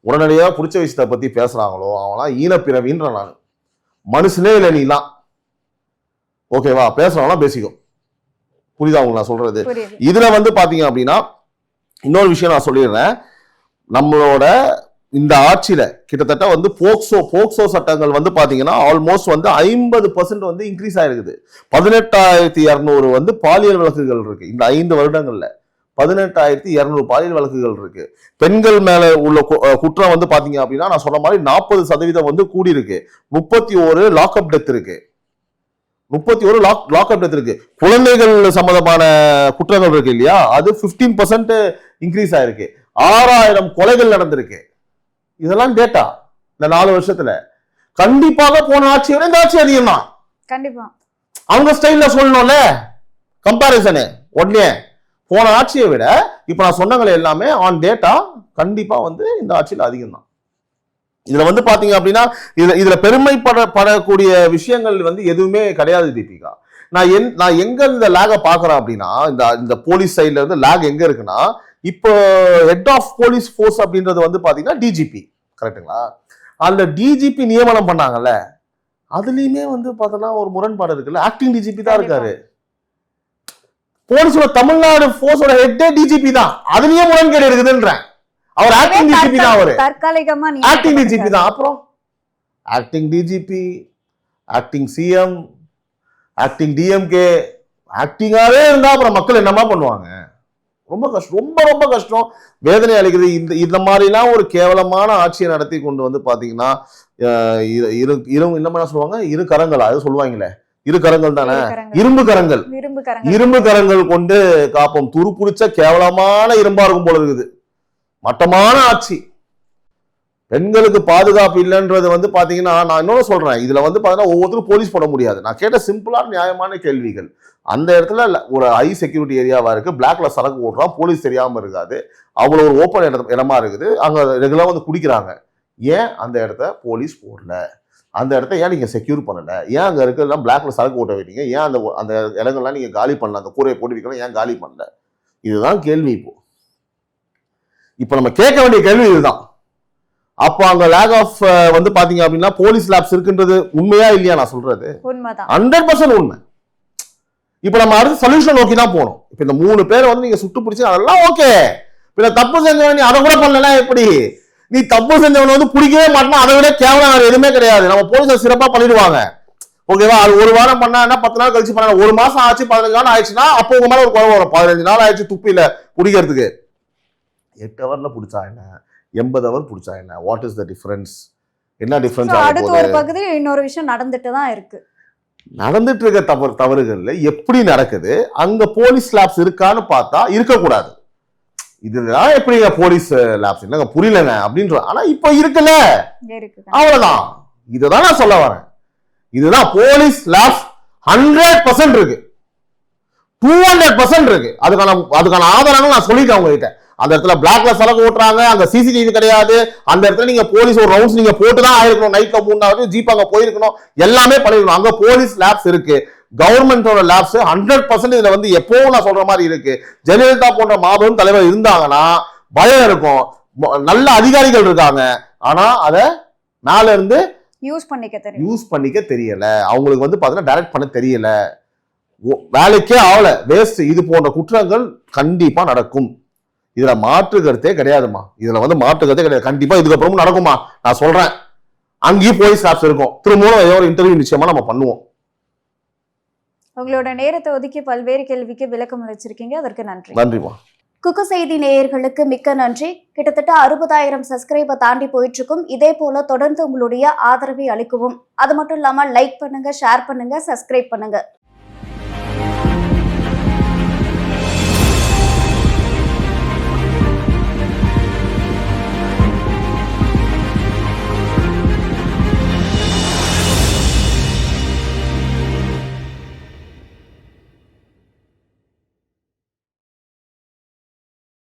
உடனடியாக பிடிச்ச விஷயத்த பத்தி பேசுறாங்களோ அவங்களாம் ஈனப்பிறவின்ற. நான் மனுஷனே இல்லை நீலாம், ஓகேவா? பேசுறவங்களாம் பேசிக்கோ, புரியுதா உங்களுக்கு நான் சொல்றது? இதுல வந்து பாத்தீங்க அப்படின்னா இன்னொரு விஷயம் நான் சொல்லிடுறேன். நம்மளோட இந்த ஆட்சியில கிட்டத்தட்ட வந்து போக்சோ சட்டங்கள் வந்து பாத்தீங்கன்னா ஆல்மோஸ்ட் வந்து 50% வந்து இன்க்ரீஸ் ஆயிருக்குது. 18,200 வந்து பாலியல் வழக்குகள் இருக்கு. இந்த 5 வருடங்கள்ல 18,200 பாலியல் வழக்குகள் இருக்கு. பெண்கள் மேல உள்ள குற்றம் வந்து பாத்தீங்க அப்படின்னா நான் சொன்ன மாதிரி 40% வந்து கூடி இருக்கு. 31 லாக்அப் டெத் இருக்கு. 31 லாக்அப் டெத் இருக்கு. குழந்தைகள் சம்பந்தமான குற்றங்கள் இருக்கு இல்லையா, அது 15% இன்க்ரீஸ் ஆயிருக்கு. 6000 கொலைகள் நடந்திருக்கு. இதெல்லாம் டேட்டா இந்த 4 வருஷத்துல. கண்டிப்பாக போன ஆட்சியை விட இந்த ஆட்சி அதிகம் தான். கண்டிப்பா அவங்க ஸ்டைல்ல சொல்லணும்ல கம்பாரிசனு. உடனே போன ஆட்சியை விட இப்ப நான் சொன்னங்களே எல்லாமே ஆன் டேட்டா கண்டிப்பா வந்து இந்த ஆட்சியில் அதிகம் தான். இதுல வந்து பாத்தீங்க அப்படின்னா இதுல பெருமைப்படக்கூடிய விஷயங்கள் வந்து எதுவுமே கிடையாது தீபிகா. நான் எங்க இந்த லேக பாக்குறேன் அப்படின்னா, இந்த போலீஸ் சைட்ல இருந்து லேக் எங்க இருக்குன்னா, இப்போ ஹெட் ஆஃப் போலீஸ் ஃபோர்ஸ் அப்படின்றது வந்து பாத்தீங்கன்னா டிஜிபி, கரெக்டுங்களா? அந்த டிஜிபி நியமனம் பண்ணாங்கல்ல, அதுலயுமே வந்து பார்த்தோம்னா ஒரு முரண்பாடு இருக்குல்ல. ஆக்டிங் டிஜிபி தான் இருக்காரு. போலீஸோட தமிழ்நாடு போர்ஸோட ஹெட்டே டிஜிபி தான், அதுலயே முரண்கேடு இருக்குதுன்றேன். அவர் ஆக்டிங் டிஜிபி தான், அவரு தற்காலிகமா ஆக்டிங் டிஜிபி தான். அப்புறம் acting DGP, acting CM, acting DMK, ஆக்டிங்காவே இருந்தா அப்புறம் மக்கள் என்னமா பண்ணுவாங்க? ரொம்ப கஷ்டம், ரொம்ப ரொம்ப கஷ்டம், வேதனை அளிக்குது. இந்த மாதிரிலாம் ஒரு கேவலமான ஆட்சியை நடத்தி கொண்டு வந்து பாத்தீங்கன்னா என்ன சொல்லுவாங்க, இரு கரங்களா அது சொல்லுவாங்களே, இரு கரங்கள் தானே, இரும்பு கரங்கள், இரும்பு கரங்கள் கொண்டு காப்போம். துருப்புடிச்ச கேவலமான இரும்பா இருக்கும் போல இருக்குது. மட்டமான ஆட்சி. பெண்களுக்கு பாதுகாப்பு இல்லைன்றது வந்து பாத்தீங்கன்னா, நான் இன்னொன்னு சொல்றேன், இதுல வந்து பாத்தீங்கன்னா ஒவ்வொருத்தரும் போலீஸ் போட முடியாது. நான் கேட்ட சிம்பிளான நியாயமான கேள்விகள். அந்த இடத்துல ஒரு ஹை செக்யூரிட்டி ஏரியாவா இருக்கு, பிளாக்ல சரக்கு ஓடுறான், போலீஸ் தெரியாம இருக்காது, அவ்வளவு ஒரு ஓப்பன் இடமா இருக்குது, அங்க ரெகுலரா வந்து குடிக்கிறாங்க. ஏன் அந்த இடத்த போலீஸ் போடல? அந்த இடத்த ஏன் நீங்க செக்யூர் பண்ணல? ஏன் அங்க இருக்கலாம் பிளாக்ல சரக்கு ஓட்ட வைட்டீங்க? ஏன் அந்த இடங்கள்லாம் நீங்க காலி பண்ணல? அந்த கூரையை போட்டு வைக்கலாம், ஏன் காலி பண்ணல? இதுதான் கேள்வி. இப்போ நம்ம கேட்க வேண்டிய கேள்வி இதுதான். அப்போ அங்க லேக் ஆஃப் வந்து பாத்தீங்க அப்படின்னா போலீஸ் லேப்ஸ் இருக்குன்றது உண்மையா இல்லையா? நான் சொல்றது 100% உண்மை. இப்ப நம்ம அடுத்த சொல்யூஷன் நோக்கி தான் போகணும். இப்ப இந்த 3 பேரை வந்து நீங்க சுட்டு பிடிச்சி அதெல்லாம் ஓகே. இப்ப தப்பு செஞ்சவன் நீ அதை கூட பண்ணல, எப்படி நீ தப்பு செஞ்சவன் வந்து பிடிக்கவே மாட்டா, அதை விட கேவலம் வேற எதுவுமே கிடையாது. நம்ம போலீஸ் சிறப்பா பண்ணிடுவாங்க, ஓகேவா? அது ஒரு வாரம் பண்ணா 10 நாள் கழிச்சு பண்ண, 1 மாசம் ஆச்சு 15 நாள் ஆயிடுச்சுன்னா அப்போ உங்க மேல ஒரு குறை வரும். 15 நாள் ஆயிடுச்சு துப்பில பிடிக்கிறதுக்கு, 8 ஹவர்ல பிடிச்சா என்ன, 80 ஹவர் பிடிச்சா என்ன? What is the difference? என்ன டிஃபரன்ஸ்? அடுத்த ஒரு பகுதியில் இன்னொரு விஷயம் நடந்துட்டு தான் இருக்கு. நடந்துட்டு இருக்க தவறுகள்ல எப்படி நடக்குது? அங்க போலீஸ் லேப்ஸ் இருக்கான்னு பார்த்தா இருக்கக்கூடாது. இதுதான் எப்படிங்க போலீஸ் லேப்ஸ் என்னங்க புரியலங்க அப்படின்ற. ஆனா இப்ப இருக்குல்ல, அவ்வளவுதான். இதுதான் நான் சொல்ல வரேன். இதுதான் போலீஸ் லேப்ஸ் 100% இருக்கு, 200% இருக்கு. அதுக்கான ஆதாரங்கள் நான் சொல்லிட்டேன் உங்ககிட்ட. அந்த இடத்துல பிளாக்ல சரக்கு ஓட்டுறாங்க, அங்க சிசிடிவி கிடையாது. அந்த இடத்துல நீங்க போலீஸ் ஒரு ரவுண்ட்ஸ் நீங்க போட்டுதான் ஆயிருக்கணும், நைட்ல 3 நாள் ஜீப் அங்க போயிருக்கணும், எல்லாமே பண்ணிருக்கணும். அங்க போலீஸ் லேப்ஸ் இருக்கு, கவர்மெண்டோட லேப்ஸ் 100% இதுல வந்து எப்பவும் நான் சொல்ற மாதிரி இருக்கு. ஜெயலலிதா போன்ற மாபெரும் தலைவர் இருந்தாங்கன்னா பயம் இருக்கும், நல்ல அதிகாரிகள் இருக்காங்க, ஆனா அத மேல இருந்து யூஸ் பண்ணிக்க தெரியல. அவங்களுக்கு வந்து பாத்தீங்கன்னா டைரக்ட் பண்ண தெரியல, வேலைக்கே ஆகல, வேஸ்ட். இது போன்ற குற்றங்கள் கண்டிப்பா நடக்கும். இதுல மாற்று கருத்தே கிடையாதுமா. இதுல வந்து மாற்று கருத்தே கிடையாது. கண்டிப்பா இதுக்கப்புறமும் நடக்குமா, நான் சொல்றேன். அங்கேயும் போலீஸ் ஸ்டாஃப்ஸ் இருக்கும். திரும்பவும் ஏதோ ஒரு இன்டர்வியூ நிச்சயமா நம்ம பண்ணுவோம். உங்களோட நேரத்தை ஒதுக்கி பல்வேறு கேள்விக்கு விளக்கம் அளிச்சிருக்கீங்க, அதற்கு நன்றி. நன்றிமா. குக்கு செய்தி நேயர்களுக்கு மிக்க நன்றி. கிட்டத்தட்ட 60,000 சப்ஸ்கிரைபர் தாண்டி போயிட்டு இருக்கும். இதே போல தொடர்ந்து உங்களுடைய ஆதரவை அளிக்கவும். அது மட்டும் இல்லாம லைக் பண்ணுங்க, ஷேர் பண்ணுங்க, சப்ஸ்கிரைப் பண்ணுங்க.